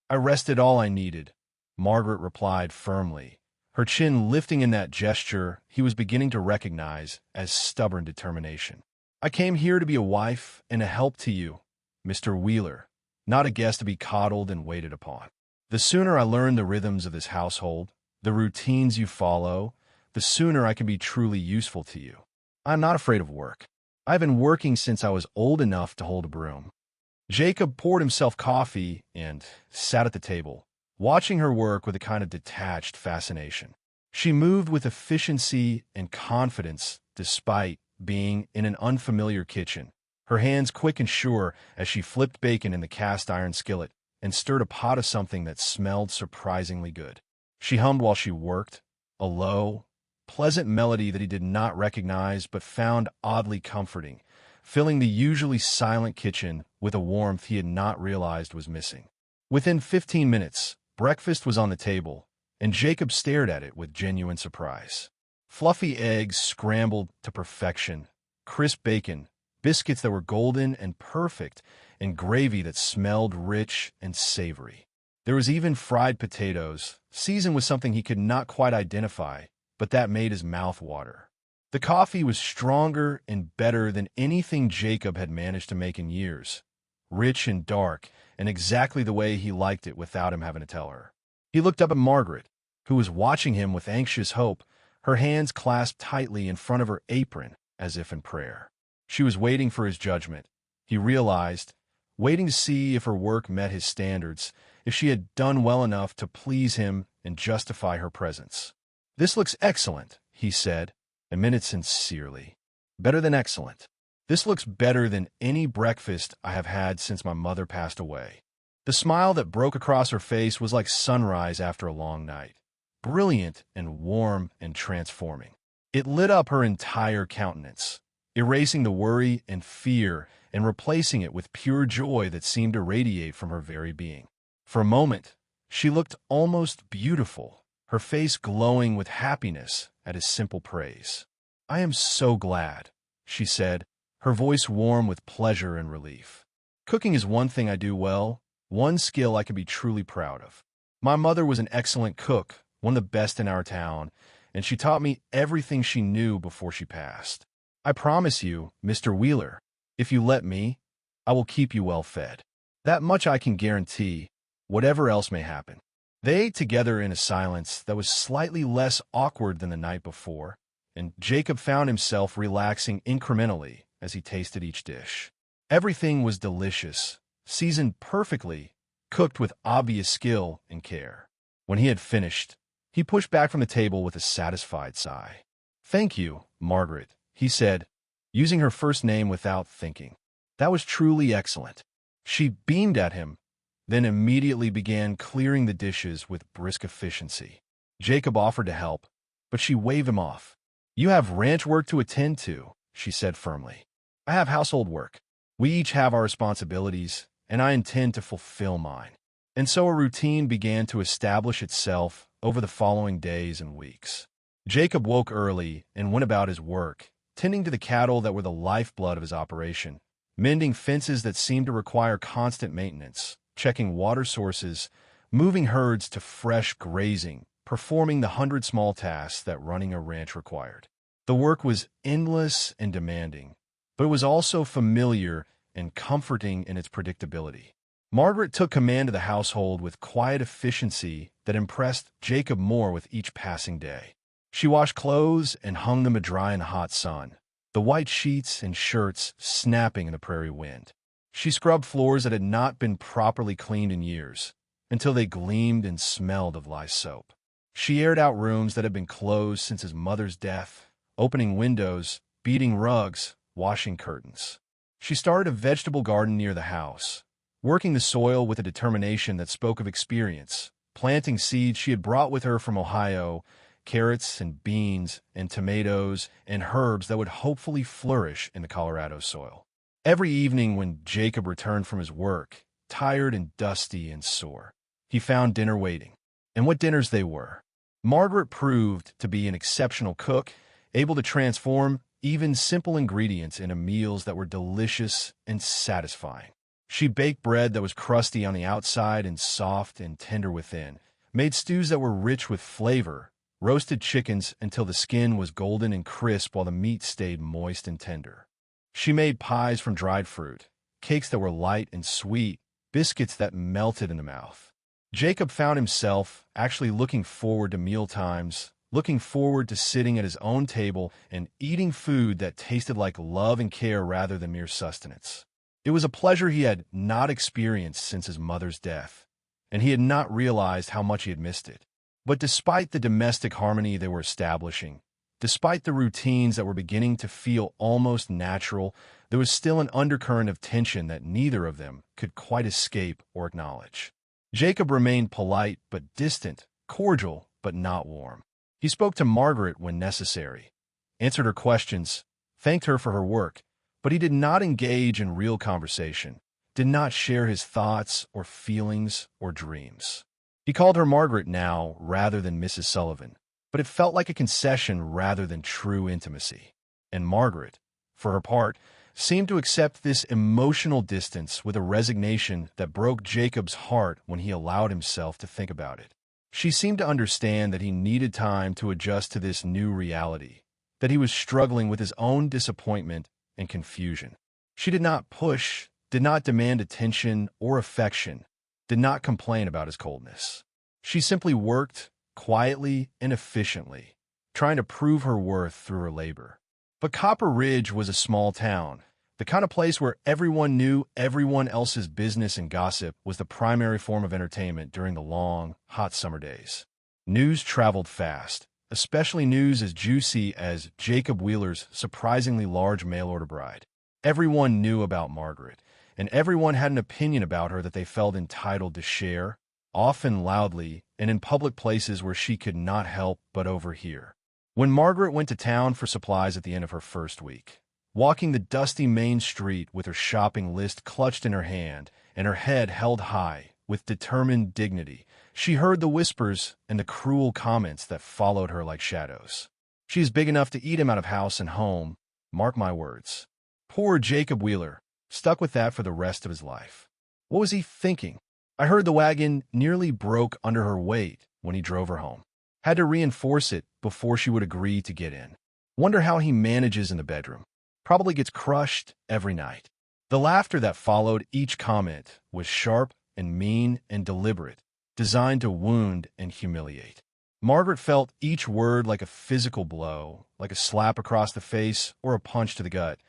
"I rested all I needed," Margaret replied firmly, her chin lifting in that gesture he was beginning to recognize as stubborn determination. "I came here to be a wife and a help to you, Mr. Wheeler, not a guest to be coddled and waited upon. The sooner I learn the rhythms of this household, the routines you follow, the sooner I can be truly useful to you. I'm not afraid of work. I've been working since I was old enough to hold a broom." Jacob poured himself coffee and sat at the table, watching her work with a kind of detached fascination. She moved with efficiency and confidence despite being in an unfamiliar kitchen, her hands quick and sure as she flipped bacon in the cast-iron skillet and stirred a pot of something that smelled surprisingly good. She hummed while she worked, a low, pleasant melody that he did not recognize but found oddly comforting, filling the usually silent kitchen with a warmth he had not realized was missing. Within 15 minutes, breakfast was on the table, and Jacob stared at it with genuine surprise. Fluffy eggs scrambled to perfection, crisp bacon, biscuits that were golden and perfect, and gravy that smelled rich and savory. There was even fried potatoes, seasoned with something he could not quite identify, but that made his mouth water. The coffee was stronger and better than anything Jacob had managed to make in years, rich and dark, and exactly the way he liked it without him having to tell her. He looked up at Margaret, who was watching him with anxious hope, her hands clasped tightly in front of her apron, as if in prayer. She was waiting for his judgment, he realized, waiting to see if her work met his standards, if she had done well enough to please him and justify her presence. "This looks excellent," he said, and meant it sincerely. "Better than excellent. This looks better than any breakfast I have had since my mother passed away." The smile that broke across her face was like sunrise after a long night, brilliant and warm and transforming. It lit up her entire countenance, erasing the worry and fear and replacing it with pure joy that seemed to radiate from her very being. For a moment, she looked almost beautiful, her face glowing with happiness at his simple praise. "I am so glad," she said, her voice warm with pleasure and relief. "Cooking is one thing I do well, one skill I can be truly proud of. My mother was an excellent cook, one of the best in our town, and she taught me everything she knew before she passed. I promise you, Mr. Wheeler, if you let me, I will keep you well fed. That much I can guarantee, whatever else may happen." They ate together in a silence that was slightly less awkward than the night before, and Jacob found himself relaxing incrementally as he tasted each dish. Everything was delicious, seasoned perfectly, cooked with obvious skill and care. When he had finished, he pushed back from the table with a satisfied sigh. "Thank you, Margaret," he said, using her first name without thinking. "That was truly excellent." She beamed at him, then immediately began clearing the dishes with brisk efficiency. Jacob offered to help, but she waved him off. "You have ranch work to attend to," she said firmly. "I have household work. We each have our responsibilities, and I intend to fulfill mine." And so a routine began to establish itself over the following days and weeks. Jacob woke early and went about his work, tending to the cattle that were the lifeblood of his operation, mending fences that seemed to require constant maintenance, checking water sources, moving herds to fresh grazing, performing the 100 small tasks that running a ranch required. The work was endless and demanding, but it was also familiar and comforting in its predictability. Margaret took command of the household with quiet efficiency that impressed Jacob more with each passing day. She washed clothes and hung them to dry in the hot sun, the white sheets and shirts snapping in the prairie wind. She scrubbed floors that had not been properly cleaned in years, until they gleamed and smelled of lye soap. She aired out rooms that had been closed since his mother's death, opening windows, beating rugs, washing curtains. She started a vegetable garden near the house, working the soil with a determination that spoke of experience, planting seeds she had brought with her from Ohio, carrots and beans and tomatoes and herbs that would hopefully flourish in the Colorado soil. Every evening when Jacob returned from his work, tired and dusty and sore, he found dinner waiting. And what dinners they were. Margaret proved to be an exceptional cook, able to transform even simple ingredients into meals that were delicious and satisfying. She baked bread that was crusty on the outside and soft and tender within, made stews that were rich with flavor, roasted chickens until the skin was golden and crisp while the meat stayed moist and tender. She made pies from dried fruit, cakes that were light and sweet, biscuits that melted in the mouth. Jacob found himself actually looking forward to meal times, looking forward to sitting at his own table and eating food that tasted like love and care rather than mere sustenance. It was a pleasure he had not experienced since his mother's death, and he had not realized how much he had missed it. But despite the domestic harmony they were establishing, despite the routines that were beginning to feel almost natural, there was still an undercurrent of tension that neither of them could quite escape or acknowledge. Jacob remained polite but distant, cordial but not warm. He spoke to Margaret when necessary, answered her questions, thanked her for her work, but he did not engage in real conversation, did not share his thoughts or feelings or dreams. He called her Margaret now rather than Mrs. Sullivan, but it felt like a concession rather than true intimacy. And Margaret, for her part, seemed to accept this emotional distance with a resignation that broke Jacob's heart when he allowed himself to think about it. She seemed to understand that he needed time to adjust to this new reality, that he was struggling with his own disappointment and confusion. She did not push, did not demand attention or affection, did not complain about his coldness. She simply worked, quietly and efficiently, trying to prove her worth through her labor. But Copper Ridge was a small town, the kind of place where everyone knew everyone else's business and gossip was the primary form of entertainment during the long, hot summer days. News traveled fast, especially news as juicy as Jacob Wheeler's surprisingly large mail-order bride. Everyone knew about Margaret, and everyone had an opinion about her that they felt entitled to share, often loudly and in public places where she could not help but overhear. When Margaret went to town for supplies at the end of her first week, walking the dusty main street with her shopping list clutched in her hand and her head held high with determined dignity, she heard the whispers and the cruel comments that followed her like shadows. She is big enough to eat him out of house and home, mark my words. Poor Jacob Wheeler, stuck with that for the rest of his life. What was he thinking? I heard the wagon nearly broke under her weight when he drove her home. Had to reinforce it before she would agree to get in. Wonder how he manages in the bedroom. Probably gets crushed every night. The laughter that followed each comment was sharp and mean and deliberate, designed to wound and humiliate. Margaret felt each word like a physical blow, like a slap across the face or a punch to the gut,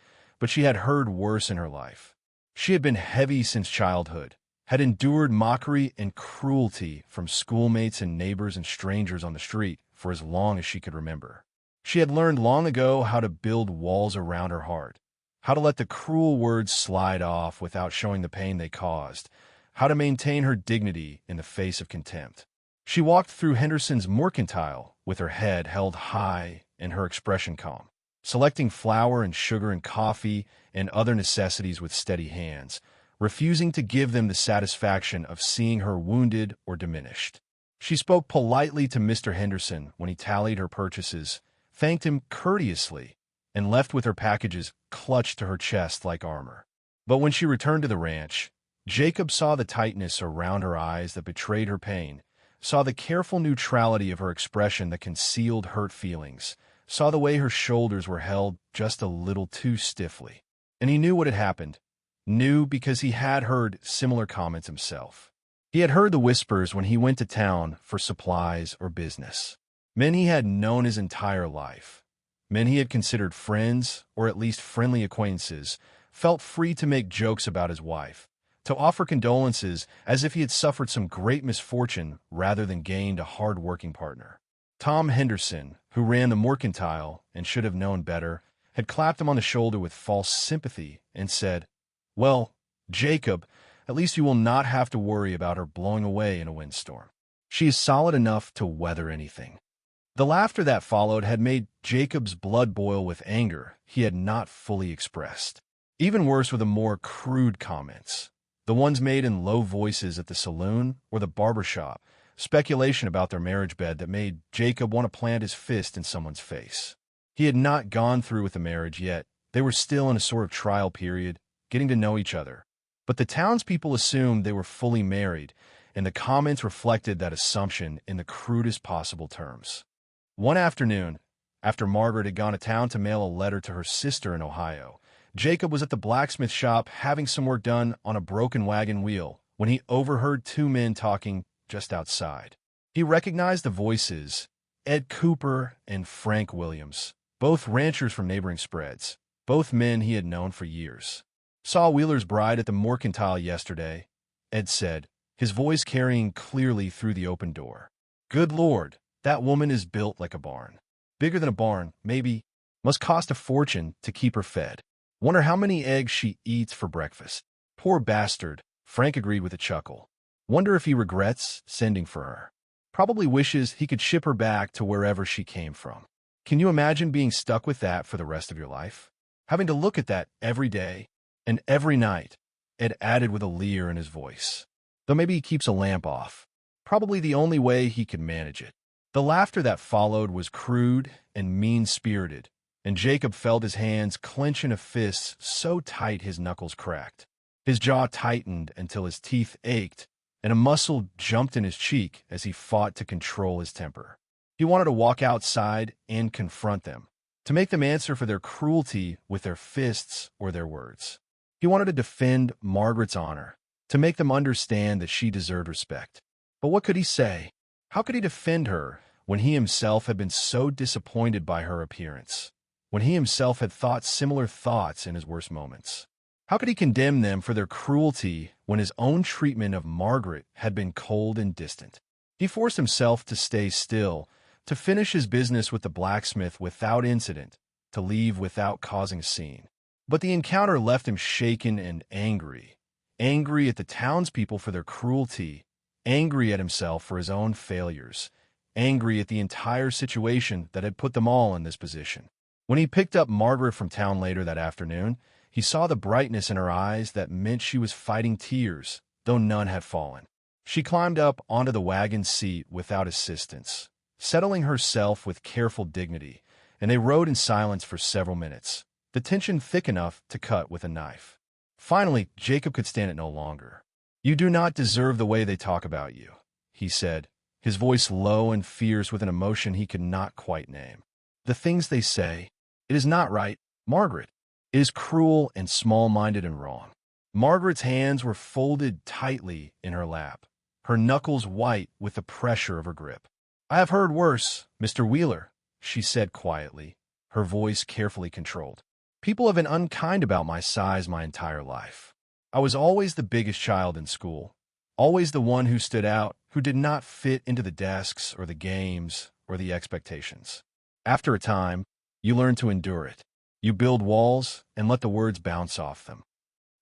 but she had heard worse in her life. She had been heavy since childhood, had endured mockery and cruelty from schoolmates and neighbors and strangers on the street for as long as she could remember. She had learned long ago how to build walls around her heart, how to let the cruel words slide off without showing the pain they caused, how to maintain her dignity in the face of contempt. She walked through Henderson's Mercantile with her head held high and her expression calm, selecting flour and sugar and coffee and other necessities with steady hands, refusing to give them the satisfaction of seeing her wounded or diminished. She spoke politely to Mr. Henderson when he tallied her purchases, thanked him courteously, and left with her packages clutched to her chest like armor. But when she returned to the ranch, Jacob saw the tightness around her eyes that betrayed her pain, saw the careful neutrality of her expression that concealed hurt feelings, saw the way her shoulders were held just a little too stiffly. And he knew what had happened. Knew because he had heard similar comments himself. He had heard the whispers when he went to town for supplies or business. Men he had known his entire life, men he had considered friends or at least friendly acquaintances, felt free to make jokes about his wife, to offer condolences as if he had suffered some great misfortune rather than gained a hard-working partner. Tom Henderson, who ran the Mercantile and should have known better, had clapped him on the shoulder with false sympathy and said, "Well, Jacob, at least you will not have to worry about her blowing away in a windstorm. She is solid enough to weather anything." The laughter that followed had made Jacob's blood boil with anger he had not fully expressed. Even worse were the more crude comments, the ones made in low voices at the saloon or the barber shop, speculation about their marriage bed that made Jacob want to plant his fist in someone's face. He had not gone through with the marriage yet. They were still in a sort of trial period, getting to know each other. But the townspeople assumed they were fully married, and the comments reflected that assumption in the crudest possible terms. One afternoon, after Margaret had gone to town to mail a letter to her sister in Ohio, Jacob was at the blacksmith shop having some work done on a broken wagon wheel when he overheard two men talking just outside. He recognized the voices, Ed Cooper and Frank Williams, both ranchers from neighboring spreads, both men he had known for years. "Saw Wheeler's bride at the Mercantile yesterday," Ed said, his voice carrying clearly through the open door. "Good Lord, that woman is built like a barn. Bigger than a barn, maybe. Must cost a fortune to keep her fed. Wonder how many eggs she eats for breakfast. Poor bastard," Frank agreed with a chuckle. "Wonder if he regrets sending for her. Probably wishes he could ship her back to wherever she came from. Can you imagine being stuck with that for the rest of your life? Having to look at that every day and every night," Ed added with a leer in his voice. "Though maybe he keeps a lamp off. Probably the only way he can manage it." The laughter that followed was crude and mean-spirited, and Jacob felt his hands clench in a fist so tight his knuckles cracked. His jaw tightened until his teeth ached, and a muscle jumped in his cheek as he fought to control his temper. He wanted to walk outside and confront them, to make them answer for their cruelty with their fists or their words. He wanted to defend Margaret's honor, to make them understand that she deserved respect. But what could he say? How could he defend her when he himself had been so disappointed by her appearance, when he himself had thought similar thoughts in his worst moments? How could he condemn them for their cruelty when his own treatment of Margaret had been cold and distant? He forced himself to stay still, to finish his business with the blacksmith without incident, to leave without causing a scene. But the encounter left him shaken and angry at the townspeople for their cruelty, angry at himself for his own failures, angry at the entire situation that had put them all in this position. When he picked up Margaret from town later that afternoon, he saw the brightness in her eyes that meant she was fighting tears, though none had fallen. She climbed up onto the wagon seat without assistance, settling herself with careful dignity, and they rode in silence for several minutes, the tension thick enough to cut with a knife. Finally, Jacob could stand it no longer. "You do not deserve the way they talk about you," he said, his voice low and fierce with an emotion he could not quite name. "The things they say, it is not right, Margaret. It is cruel and small-minded and wrong." Margaret's hands were folded tightly in her lap, her knuckles white with the pressure of her grip. "I have heard worse, Mr. Wheeler," she said quietly, her voice carefully controlled. "People have been unkind about my size my entire life. I was always the biggest child in school, always the one who stood out, who did not fit into the desks or the games or the expectations. After a time, you learn to endure it. You build walls and let the words bounce off them."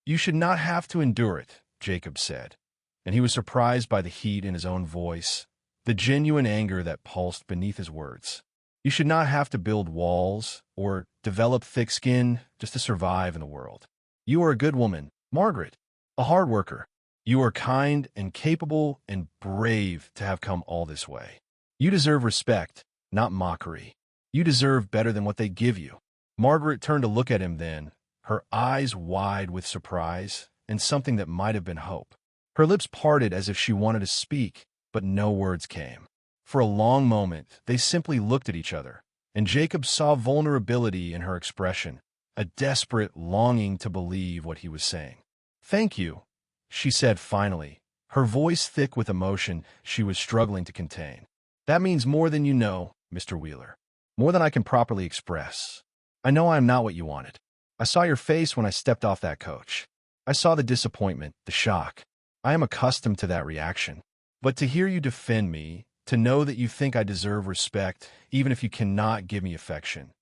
"You should not have to endure it," Jacob said, and he was surprised by the heat in his own voice, the genuine anger that pulsed beneath his words. "You should not have to build walls or develop thick skin just to survive in the world. You are a good woman, Margaret, a hard worker. You are kind and capable and brave to have come all this way. You deserve respect, not mockery. You deserve better than what they give you." Margaret turned to look at him then, her eyes wide with surprise and something that might have been hope. Her lips parted as if she wanted to speak, but no words came. For a long moment, they simply looked at each other, and Jacob saw vulnerability in her expression, a desperate longing to believe what he was saying. "Thank you," she said finally, her voice thick with emotion she was struggling to contain. "That means more than you know, Mr. Wheeler, more than I can properly express. I know I am not what you wanted. I saw your face when I stepped off that coach. I saw the disappointment, the shock. I am accustomed to that reaction. But to hear you defend me, to know that you think I deserve respect, even if you cannot give me affection,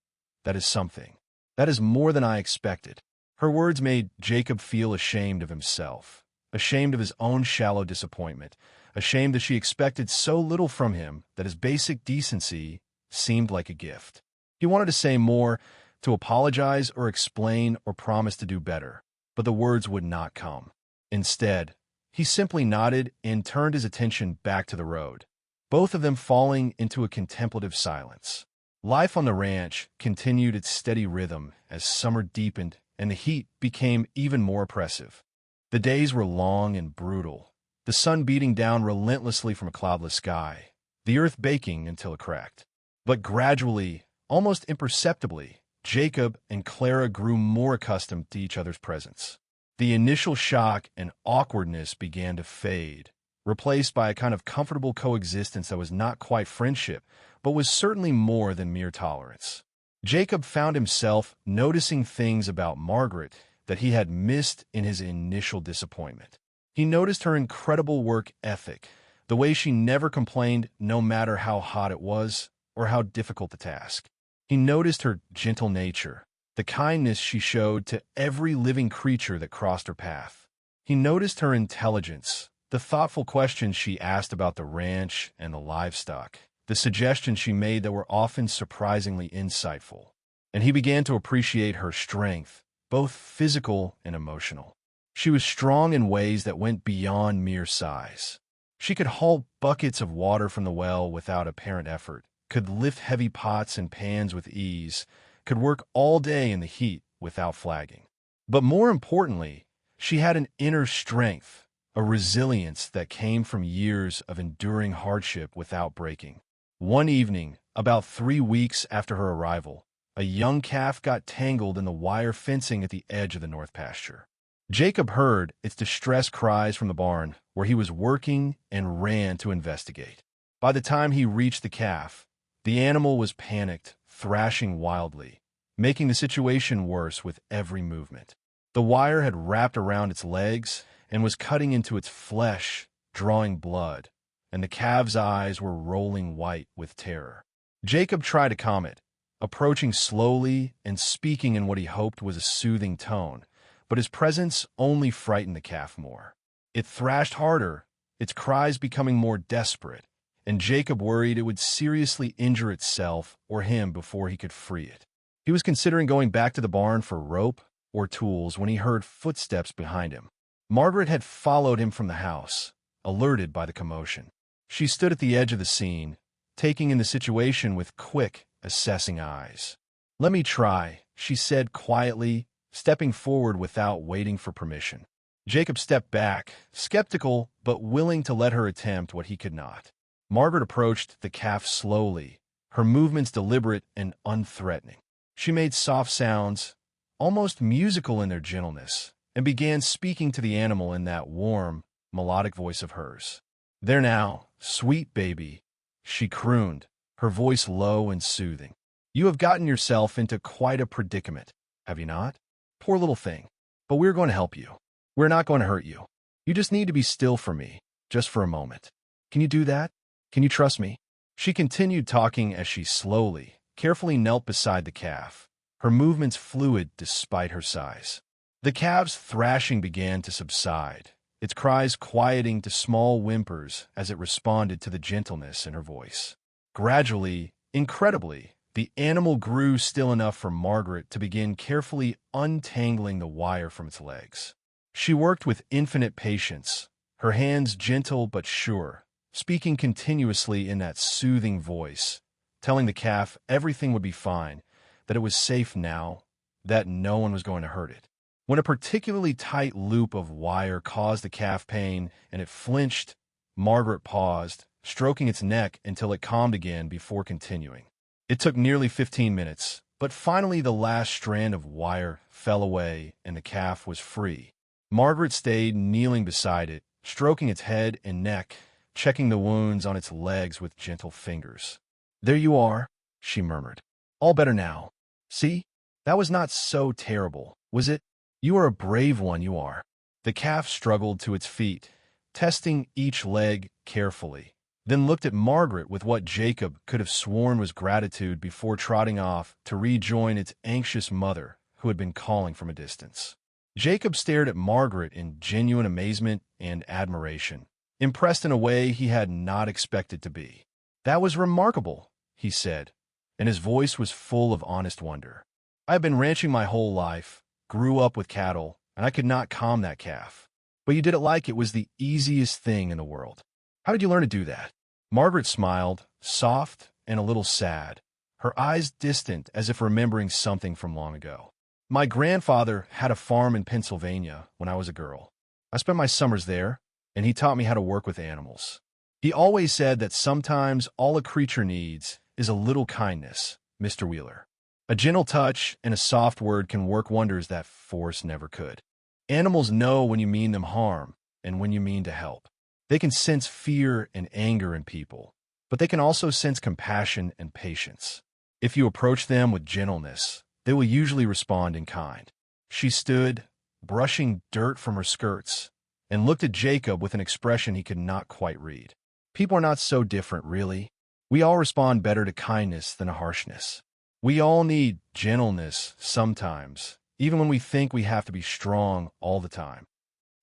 that is something. That is more than I expected." Her words made Jacob feel ashamed of himself, ashamed of his own shallow disappointment, ashamed that she expected so little from him that his basic decency seemed like a gift. He wanted to say more, to apologize or explain or promise to do better, but the words would not come. Instead, he simply nodded and turned his attention back to the road, both of them falling into a contemplative silence. Life on the ranch continued its steady rhythm as summer deepened and the heat became even more oppressive. The days were long and brutal. The the sun beating down relentlessly from a cloudless sky, the earth baking until it cracked. But gradually, almost imperceptibly, Jacob and Clara grew more accustomed to each other's presence. The initial shock and awkwardness began to fade, replaced by a kind of comfortable coexistence that was not quite friendship, but was certainly more than mere tolerance. Jacob found himself noticing things about Margaret that he had missed in his initial disappointment. He noticed her incredible work ethic, the way she never complained no matter how hot it was or how difficult the task. He noticed her gentle nature, the kindness she showed to every living creature that crossed her path. He noticed her intelligence, the thoughtful questions she asked about the ranch and the livestock, the suggestions she made that were often surprisingly insightful. And he began to appreciate her strength, both physical and emotional. She was strong in ways that went beyond mere size. She could haul buckets of water from the well without apparent effort, could lift heavy pots and pans with ease, could work all day in the heat without flagging. But more importantly, she had an inner strength, a resilience that came from years of enduring hardship without breaking. One evening, about 3 weeks after her arrival, a young calf got tangled in the wire fencing at the edge of the north pasture. Jacob heard its distressed cries from the barn where he was working and ran to investigate. By the time he reached the calf, the animal was panicked, thrashing wildly, making the situation worse with every movement. The wire had wrapped around its legs and was cutting into its flesh, drawing blood, and the calf's eyes were rolling white with terror. Jacob tried to calm it, approaching slowly and speaking in what he hoped was a soothing tone, but his presence only frightened the calf more. It thrashed harder, its cries becoming more desperate, and Jacob worried it would seriously injure itself or him before he could free it. He was considering going back to the barn for rope or tools when he heard footsteps behind him. Margaret had followed him from the house, alerted by the commotion. She stood at the edge of the scene, taking in the situation with quick, assessing eyes. "Let me try," she said quietly, stepping forward without waiting for permission. Jacob stepped back, skeptical but willing to let her attempt what he could not. Margaret approached the calf slowly, her movements deliberate and unthreatening. She made soft sounds, almost musical in their gentleness, and began speaking to the animal in that warm, melodic voice of hers. "There now, sweet baby," she crooned, her voice low and soothing. "You have gotten yourself into quite a predicament, have you not? Poor little thing. But we're going to help you. We're not going to hurt you. You just need to be still for me, just for a moment. Can you do that? Can you trust me?" She continued talking as she slowly, carefully knelt beside the calf, her movements fluid despite her size. The calf's thrashing began to subside, its cries quieting to small whimpers as it responded to the gentleness in her voice. Gradually, incredibly, the animal grew still enough for Margaret to begin carefully untangling the wire from its legs. She worked with infinite patience, her hands gentle but sure, speaking continuously in that soothing voice, telling the calf everything would be fine, that it was safe now, that no one was going to hurt it. When a particularly tight loop of wire caused the calf pain and it flinched, Margaret paused, stroking its neck until it calmed again before continuing. It took nearly 15 minutes, but finally the last strand of wire fell away and the calf was free. Margaret stayed kneeling beside it, stroking its head and neck, checking the wounds on its legs with gentle fingers. "There you are," she murmured. "All better now. See? That was not so terrible, was it? You are a brave one, you are." The calf struggled to its feet, testing each leg carefully, then looked at Margaret with what Jacob could have sworn was gratitude before trotting off to rejoin its anxious mother, who had been calling from a distance. Jacob stared at Margaret in genuine amazement and admiration, impressed in a way he had not expected to be. "That was remarkable," he said, and his voice was full of honest wonder. "I have been ranching my whole life, grew up with cattle, and I could not calm that calf. But you did it like it was the easiest thing in the world. How did you learn to do that?" Margaret smiled, soft and a little sad, her eyes distant as if remembering something from long ago. "My grandfather had a farm in Pennsylvania when I was a girl. I spent my summers there, and he taught me how to work with animals. He always said that sometimes all a creature needs is a little kindness, Mr. Wheeler. A gentle touch and a soft word can work wonders that force never could. Animals know when you mean them harm and when you mean to help. They can sense fear and anger in people, but they can also sense compassion and patience. If you approach them with gentleness, they will usually respond in kind. She stood, brushing dirt from her skirts, and looked at Jacob with an expression he could not quite read. People are not so different, really. We all respond better to kindness than to harshness. We all need gentleness sometimes, even when we think we have to be strong all the time.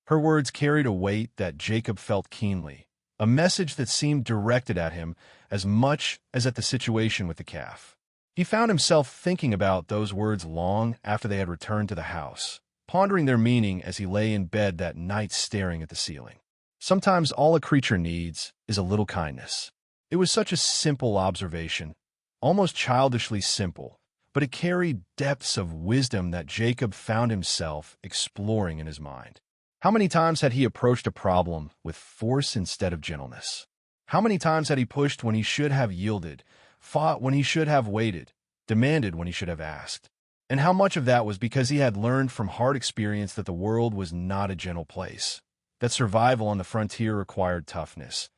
Her words carried a weight that Jacob felt keenly, a message that seemed directed at him as much as at the situation with the calf. He found himself thinking about those words long after they had returned to the house, pondering their meaning as he lay in bed that night staring at the ceiling. Sometimes all a creature needs is a little kindness. It was such a simple observation, almost childishly simple, but it carried depths of wisdom that Jacob found himself exploring in his mind. How many times had he approached a problem with force instead of gentleness? How many times had he pushed when he should have yielded, fought when he should have waited, demanded when he should have asked? And how much of that was because he had learned from hard experience that the world was not a gentle place, that survival on the frontier required toughness,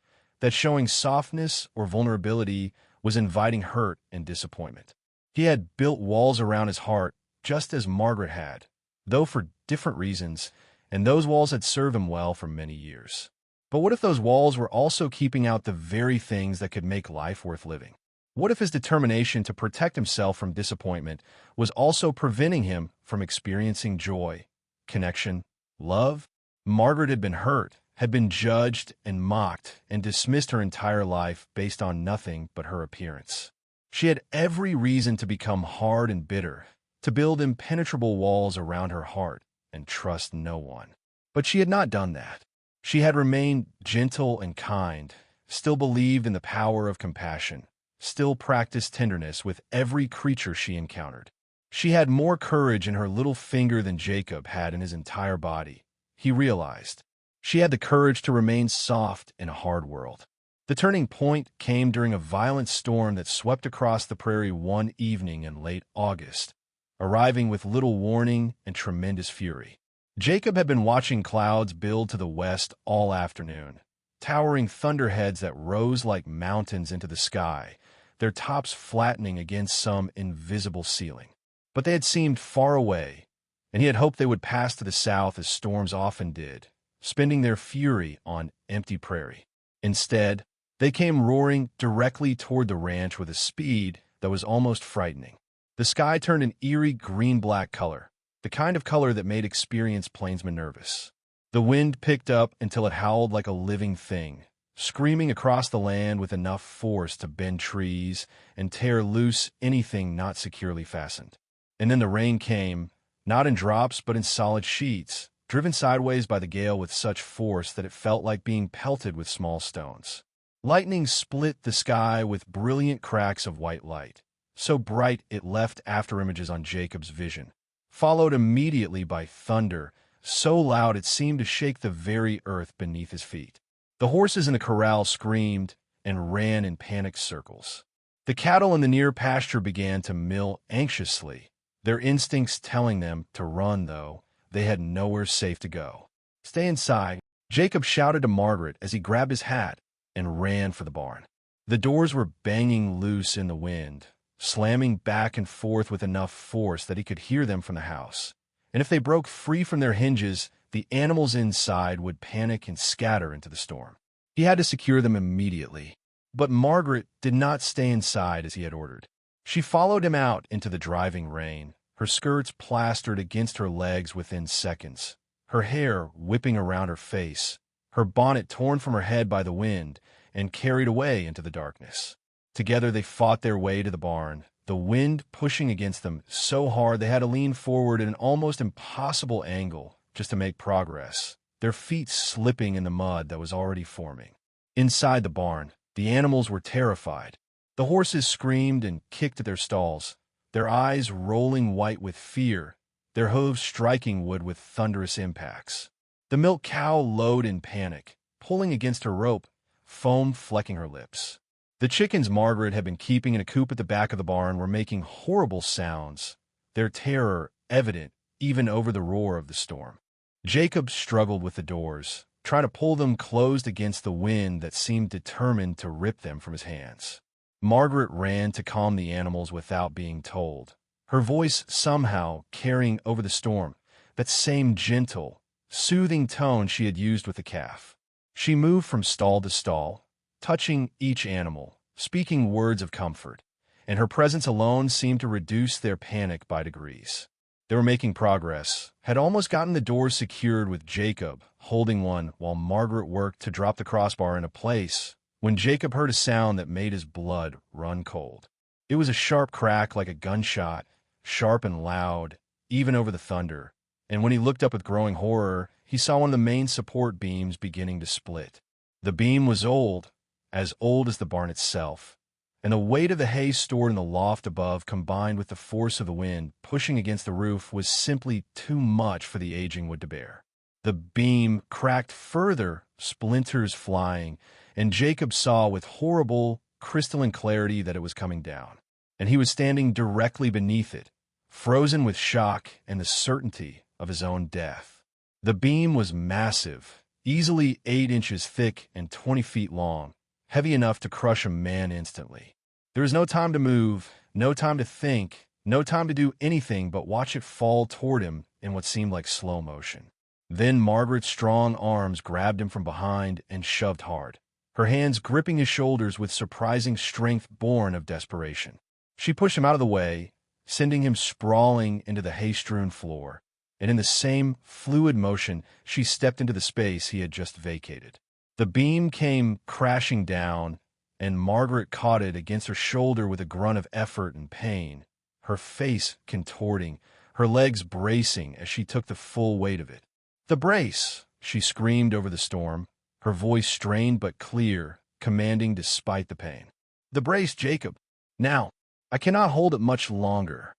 that showing softness or vulnerability was inviting hurt and disappointment. He had built walls around his heart just as Margaret had, though for different reasons, and those walls had served him well for many years. But what if those walls were also keeping out the very things that could make life worth living? What if his determination to protect himself from disappointment was also preventing him from experiencing joy, connection, love? Margaret had been hurt, had been judged and mocked, and dismissed her entire life based on nothing but her appearance. She had every reason to become hard and bitter, to build impenetrable walls around her heart and trust no one. But she had not done that. She had remained gentle and kind, still believed in the power of compassion, still practiced tenderness with every creature she encountered. She had more courage in her little finger than Jacob had in his entire body, he realized. She had the courage to remain soft in a hard world. The turning point came during a violent storm that swept across the prairie one evening in late August, arriving with little warning and tremendous fury. Jacob had been watching clouds build to the west all afternoon, towering thunderheads that rose like mountains into the sky, their tops flattening against some invisible ceiling. But they had seemed far away, and he had hoped they would pass to the south as storms often did, spending their fury on empty prairie. Instead, they came roaring directly toward the ranch with a speed that was almost frightening. The sky turned an eerie green-black color, the kind of color that made experienced plainsmen nervous. The wind picked up until it howled like a living thing, screaming across the land with enough force to bend trees and tear loose anything not securely fastened. And then the rain came, not in drops but in solid sheets, driven sideways by the gale with such force that it felt like being pelted with small stones. Lightning split the sky with brilliant cracks of white light, so bright it left afterimages on Jacob's vision, followed immediately by thunder, so loud it seemed to shake the very earth beneath his feet. The horses in the corral screamed and ran in panicked circles. The cattle in the near pasture began to mill anxiously, their instincts telling them to run, though they had nowhere safe to go. "Stay inside," Jacob shouted to Margaret as he grabbed his hat and ran for the barn. The doors were banging loose in the wind, slamming back and forth with enough force that he could hear them from the house. And if they broke free from their hinges, the animals inside would panic and scatter into the storm. He had to secure them immediately. But Margaret did not stay inside as he had ordered. She followed him out into the driving rain, her skirts plastered against her legs within seconds, her hair whipping around her face, her bonnet torn from her head by the wind and carried away into the darkness. Together they fought their way to the barn, the wind pushing against them so hard they had to lean forward at an almost impossible angle just to make progress, their feet slipping in the mud that was already forming. Inside the barn, the animals were terrified. The horses screamed and kicked at their stalls, their eyes rolling white with fear, their hooves striking wood with thunderous impacts. The milk cow lowed in panic, pulling against her rope, foam flecking her lips. The chickens Margaret had been keeping in a coop at the back of the barn were making horrible sounds, their terror evident even over the roar of the storm. Jacob struggled with the doors, trying to pull them closed against the wind that seemed determined to rip them from his hands. Margaret ran to calm the animals without being told, her voice somehow carrying over the storm, that same gentle, soothing tone she had used with the calf. She moved from stall to stall, touching each animal, speaking words of comfort, and her presence alone seemed to reduce their panic by degrees. They were making progress, had almost gotten the doors secured with Jacob holding one while Margaret worked to drop the crossbar into place, when Jacob heard a sound that made his blood run cold. It was a sharp crack like a gunshot, sharp and loud, even over the thunder, and when he looked up with growing horror, he saw one of the main support beams beginning to split. The beam was old as the barn itself, and the weight of the hay stored in the loft above combined with the force of the wind pushing against the roof was simply too much for the aging wood to bear. The beam cracked further, splinters flying, and Jacob saw with horrible, crystalline clarity that it was coming down, and he was standing directly beneath it, frozen with shock and the certainty of his own death. The beam was massive, easily 8 inches thick and 20 feet long, heavy enough to crush a man instantly. There was no time to move, no time to think, no time to do anything but watch it fall toward him in what seemed like slow motion. Then Margaret's strong arms grabbed him from behind and shoved hard, her hands gripping his shoulders with surprising strength born of desperation. She pushed him out of the way, sending him sprawling into the hay-strewn floor, and in the same fluid motion she stepped into the space he had just vacated. The beam came crashing down, and Margaret caught it against her shoulder with a grunt of effort and pain, her face contorting, her legs bracing as she took the full weight of it. "The brace!" she screamed over the storm, her voice strained but clear, commanding despite the pain. "The brace, Jacob! Now! I cannot hold it much longer."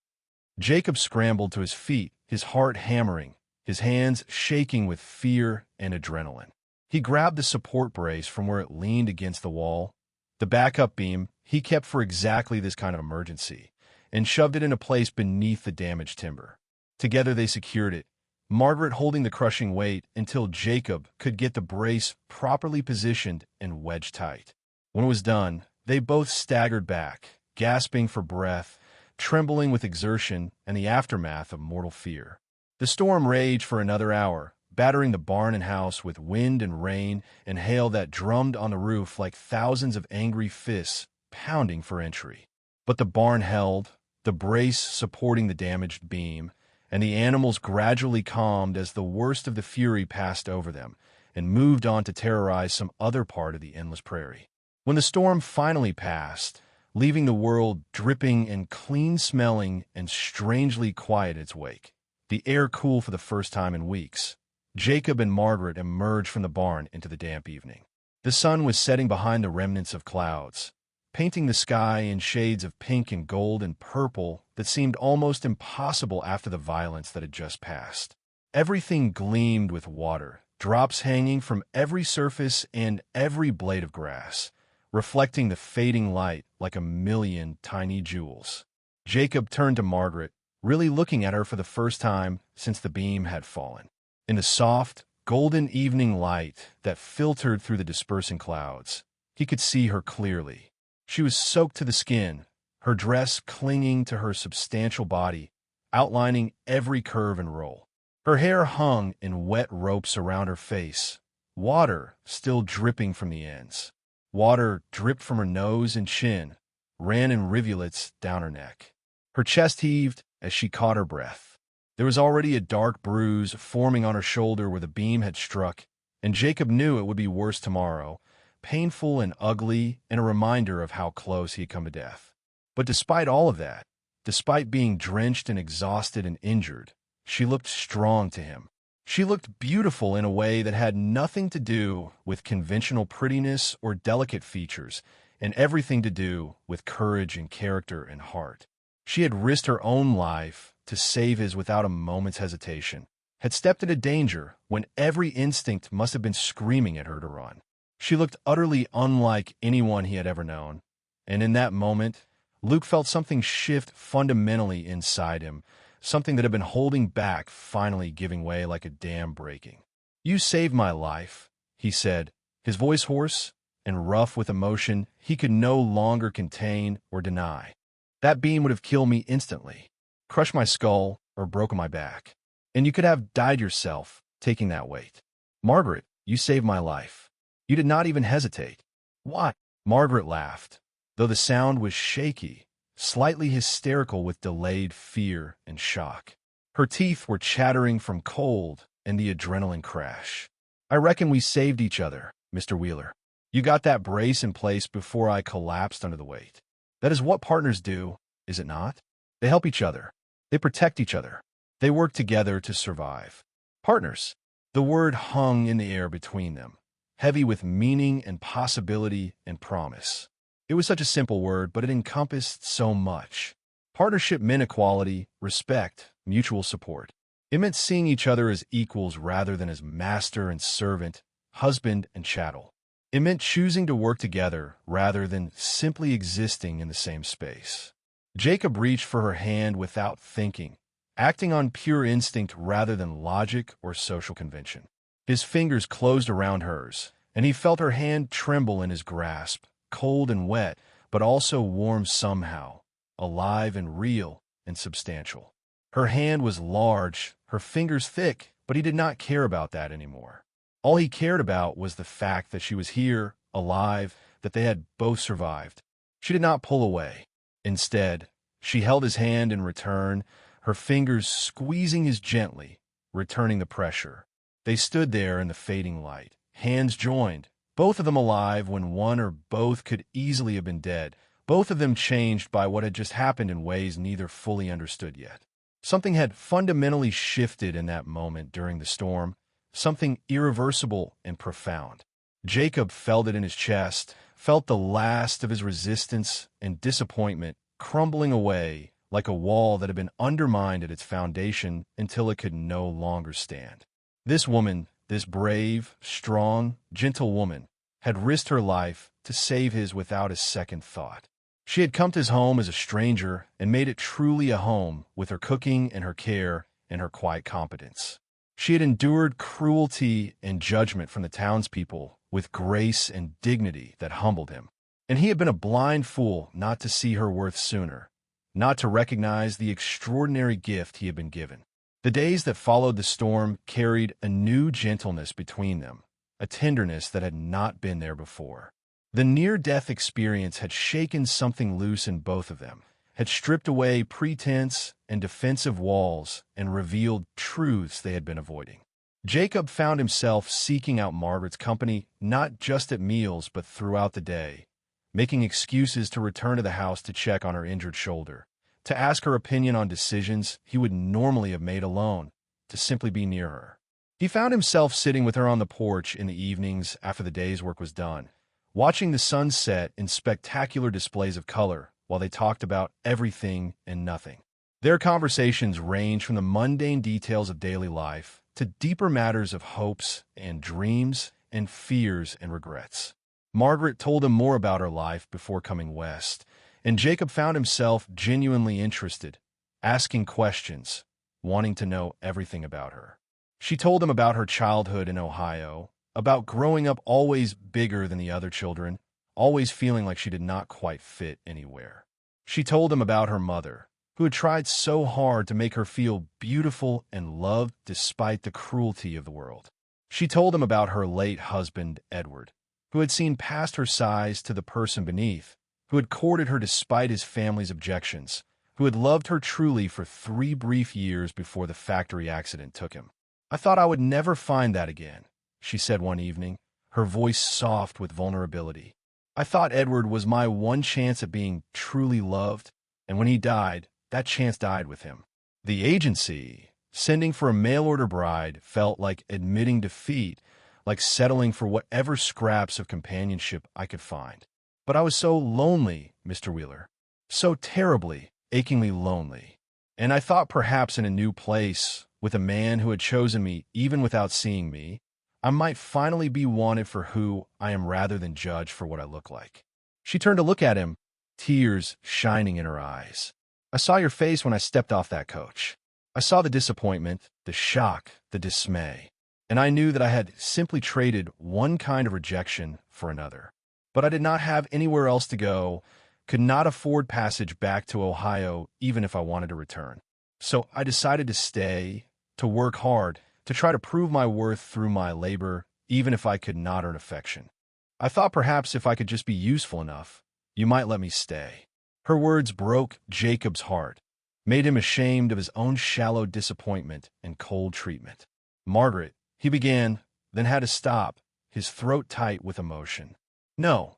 Jacob scrambled to his feet, his heart hammering, his hands shaking with fear and adrenaline. He grabbed the support brace from where it leaned against the wall, the backup beam he kept for exactly this kind of emergency, and shoved it into place beneath the damaged timber. Together they secured it, Margaret holding the crushing weight until Jacob could get the brace properly positioned and wedged tight. When it was done, they both staggered back, gasping for breath, trembling with exertion and the aftermath of mortal fear. The storm raged for another hour, battering the barn and house with wind and rain and hail that drummed on the roof like thousands of angry fists pounding for entry. But the barn held, the brace supporting the damaged beam, and the animals gradually calmed as the worst of the fury passed over them and moved on to terrorize some other part of the endless prairie. When the storm finally passed, leaving the world dripping and clean-smelling and strangely quiet in its wake, the air cool for the first time in weeks, Jacob and Margaret emerged from the barn into the damp evening. The sun was setting behind the remnants of clouds, painting the sky in shades of pink and gold and purple that seemed almost impossible after the violence that had just passed. Everything gleamed with water, drops hanging from every surface and every blade of grass, reflecting the fading light like a million tiny jewels. Jacob turned to Margaret, really looking at her for the first time since the beam had fallen. In the soft, golden evening light that filtered through the dispersing clouds, he could see her clearly. She was soaked to the skin, her dress clinging to her substantial body, outlining every curve and roll. Her hair hung in wet ropes around her face, water still dripping from the ends. Water dripped from her nose and chin, ran in rivulets down her neck. Her chest heaved as she caught her breath. There was already a dark bruise forming on her shoulder where the beam had struck, and Jacob knew it would be worse tomorrow, painful and ugly, and a reminder of how close he had come to death. But despite all of that, despite being drenched and exhausted and injured, she looked strong to him. She looked beautiful in a way that had nothing to do with conventional prettiness or delicate features, and everything to do with courage and character and heart. She had risked her own life to save his without a moment's hesitation, had stepped into danger when every instinct must have been screaming at her to run. She looked utterly unlike anyone he had ever known, and in that moment, Luke felt something shift fundamentally inside him, something that had been holding back finally giving way like a dam breaking. "You saved my life," he said, his voice hoarse and rough with emotion he could no longer contain or deny. "That beam would have killed me instantly, crushed my skull, or broken my back. And you could have died yourself, taking that weight. Margaret, you saved my life. You did not even hesitate." "Why?" Margaret laughed, though the sound was shaky, slightly hysterical with delayed fear and shock. Her teeth were chattering from cold and the adrenaline crash. "I reckon we saved each other, Mr. Wheeler. You got that brace in place before I collapsed under the weight. That is what partners do, is it not? They help each other. They protect each other. They work together to survive. Partners." The word hung in the air between them, heavy with meaning and possibility and promise. It was such a simple word, but it encompassed so much. Partnership meant equality, respect, mutual support. It meant seeing each other as equals rather than as master and servant, husband and chattel. It meant choosing to work together rather than simply existing in the same space. Jacob reached for her hand without thinking, acting on pure instinct rather than logic or social convention. His fingers closed around hers, and he felt her hand tremble in his grasp, cold and wet, but also warm somehow, alive and real and substantial. Her hand was large, her fingers thick, but he did not care about that anymore. All he cared about was the fact that she was here, alive, that they had both survived. She did not pull away. Instead, she held his hand in return, her fingers squeezing his gently, returning the pressure. They stood there in the fading light, hands joined, both of them alive when one or both could easily have been dead, both of them changed by what had just happened in ways neither fully understood yet. Something had fundamentally shifted in that moment during the storm, something irreversible and profound. Jacob felt it in his chest, felt the last of his resistance and disappointment crumbling away like a wall that had been undermined at its foundation until it could no longer stand. This woman, this brave, strong, gentle woman, had risked her life to save his without a second thought. She had come to his home as a stranger and made it truly a home with her cooking and her care and her quiet competence. She had endured cruelty and judgment from the townspeople with grace and dignity that humbled him. And he had been a blind fool not to see her worth sooner, not to recognize the extraordinary gift he had been given. The days that followed the storm carried a new gentleness between them, a tenderness that had not been there before. The near-death experience had shaken something loose in both of them, had stripped away pretense and defensive walls and revealed truths they had been avoiding. Jacob found himself seeking out Margaret's company not just at meals but throughout the day, making excuses to return to the house to check on her injured shoulder, to ask her opinion on decisions he would normally have made alone, to simply be near her. He found himself sitting with her on the porch in the evenings after the day's work was done, watching the sun set in spectacular displays of color while they talked about everything and nothing. Their conversations ranged from the mundane details of daily life to deeper matters of hopes and dreams and fears and regrets. Margaret told him more about her life before coming west, and Jacob found himself genuinely interested, asking questions, wanting to know everything about her. She told him about her childhood in Ohio, about growing up always bigger than the other children, always feeling like she did not quite fit anywhere. She told him about her mother, who had tried so hard to make her feel beautiful and loved despite the cruelty of the world. She told him about her late husband, Edward, who had seen past her size to the person beneath, who had courted her despite his family's objections, who had loved her truly for 3 brief years before the factory accident took him. "I thought I would never find that again," she said one evening, her voice soft with vulnerability. "I thought Edward was my one chance at being truly loved, and when he died, that chance died with him." The agency, sending for a mail-order bride, felt like admitting defeat, like settling for whatever scraps of companionship I could find. But I was so lonely, Mr. Wheeler, so terribly, achingly lonely. And I thought perhaps in a new place, with a man who had chosen me even without seeing me, I might finally be wanted for who I am rather than judged for what I look like. She turned to look at him, tears shining in her eyes. I saw your face when I stepped off that coach. I saw the disappointment, the shock, the dismay, and I knew that I had simply traded one kind of rejection for another. But I did not have anywhere else to go, could not afford passage back to Ohio even if I wanted to return. So I decided to stay, to work hard, to try to prove my worth through my labor, even if I could not earn affection. I thought perhaps if I could just be useful enough, you might let me stay. Her words broke Jacob's heart, made him ashamed of his own shallow disappointment and cold treatment. Margaret, he began, then had to stop, his throat tight with emotion. No,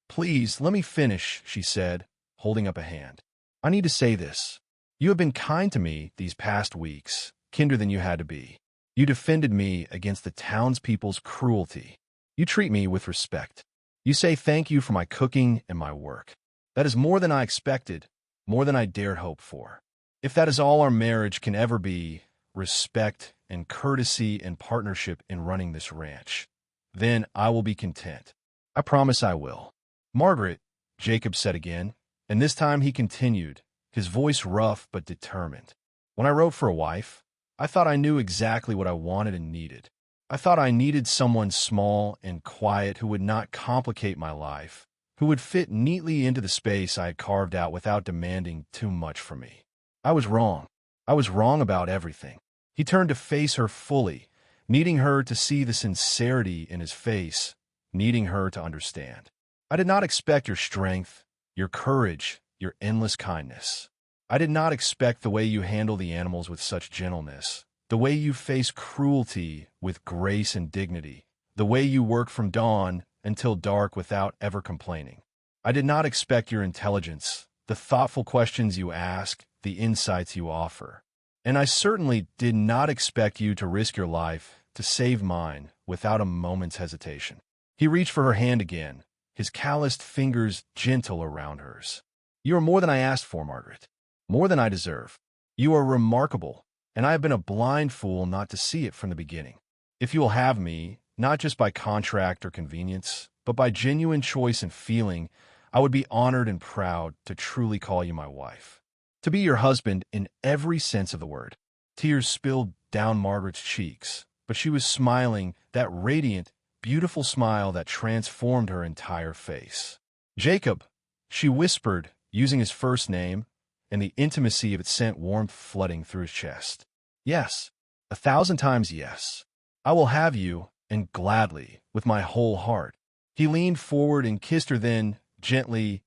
please, let me finish, she said, holding up a hand. I need to say this. You have been kind to me these past weeks, kinder than you had to be. You defended me against the townspeople's cruelty. You treat me with respect. You say thank you for my cooking and my work. That is more than I expected, more than I dared hope for. If that is all our marriage can ever be, respect and courtesy and partnership in running this ranch, then I will be content. I promise I will. Margaret, Jacob said again, and this time he continued, his voice rough but determined. When I wrote for a wife, I thought I knew exactly what I wanted and needed. I thought I needed someone small and quiet who would not complicate my life, who would fit neatly into the space I had carved out without demanding too much from me. I was wrong. I was wrong about everything. He turned to face her fully, needing her to see the sincerity in his face, needing her to understand. I did not expect your strength, your courage, your endless kindness. I did not expect the way you handle the animals with such gentleness, the way you face cruelty with grace and dignity, the way you work from dawn until dark without ever complaining. I did not expect your intelligence, the thoughtful questions you ask, the insights you offer. And I certainly did not expect you to risk your life to save mine without a moment's hesitation. He reached for her hand again, his calloused fingers gentle around hers. You are more than I asked for, Margaret. More than I deserve. You are remarkable, and I have been a blind fool not to see it from the beginning. If you will have me, not just by contract or convenience, but by genuine choice and feeling, I would be honored and proud to truly call you my wife. To be your husband in every sense of the word. Tears spilled down Margaret's cheeks, but she was smiling, that radiant, beautiful smile that transformed her entire face. Jacob, she whispered, using his first name, and the intimacy of it sent warmth flooding through his chest. Yes, 1,000 times yes. I will have you, and gladly, with my whole heart. He leaned forward and kissed her then, gently,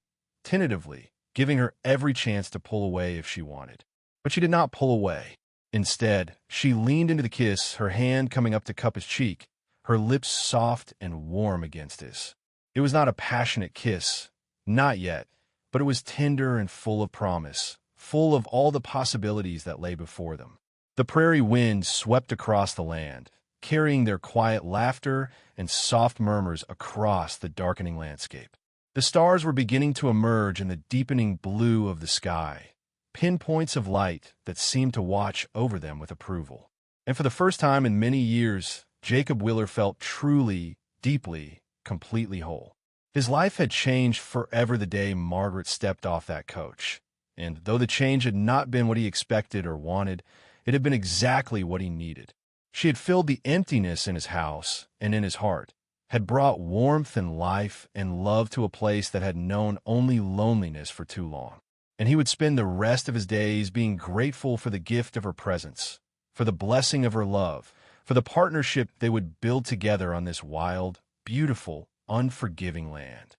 tentatively, giving her every chance to pull away if she wanted. But she did not pull away. Instead, she leaned into the kiss, her hand coming up to cup his cheek, her lips soft and warm against his. It was not a passionate kiss, not yet, but it was tender and full of promise, full of all the possibilities that lay before them. The prairie wind swept across the land, carrying their quiet laughter and soft murmurs across the darkening landscape. The stars were beginning to emerge in the deepening blue of the sky, pinpoints of light that seemed to watch over them with approval. And for the first time in many years, Jacob Wheeler felt truly, deeply, completely whole. His life had changed forever the day Margaret stepped off that coach. And though the change had not been what he expected or wanted, it had been exactly what he needed. She had filled the emptiness in his house and in his heart, had brought warmth and life and love to a place that had known only loneliness for too long. And he would spend the rest of his days being grateful for the gift of her presence, for the blessing of her love, for the partnership they would build together on this wild, beautiful, unforgiving land.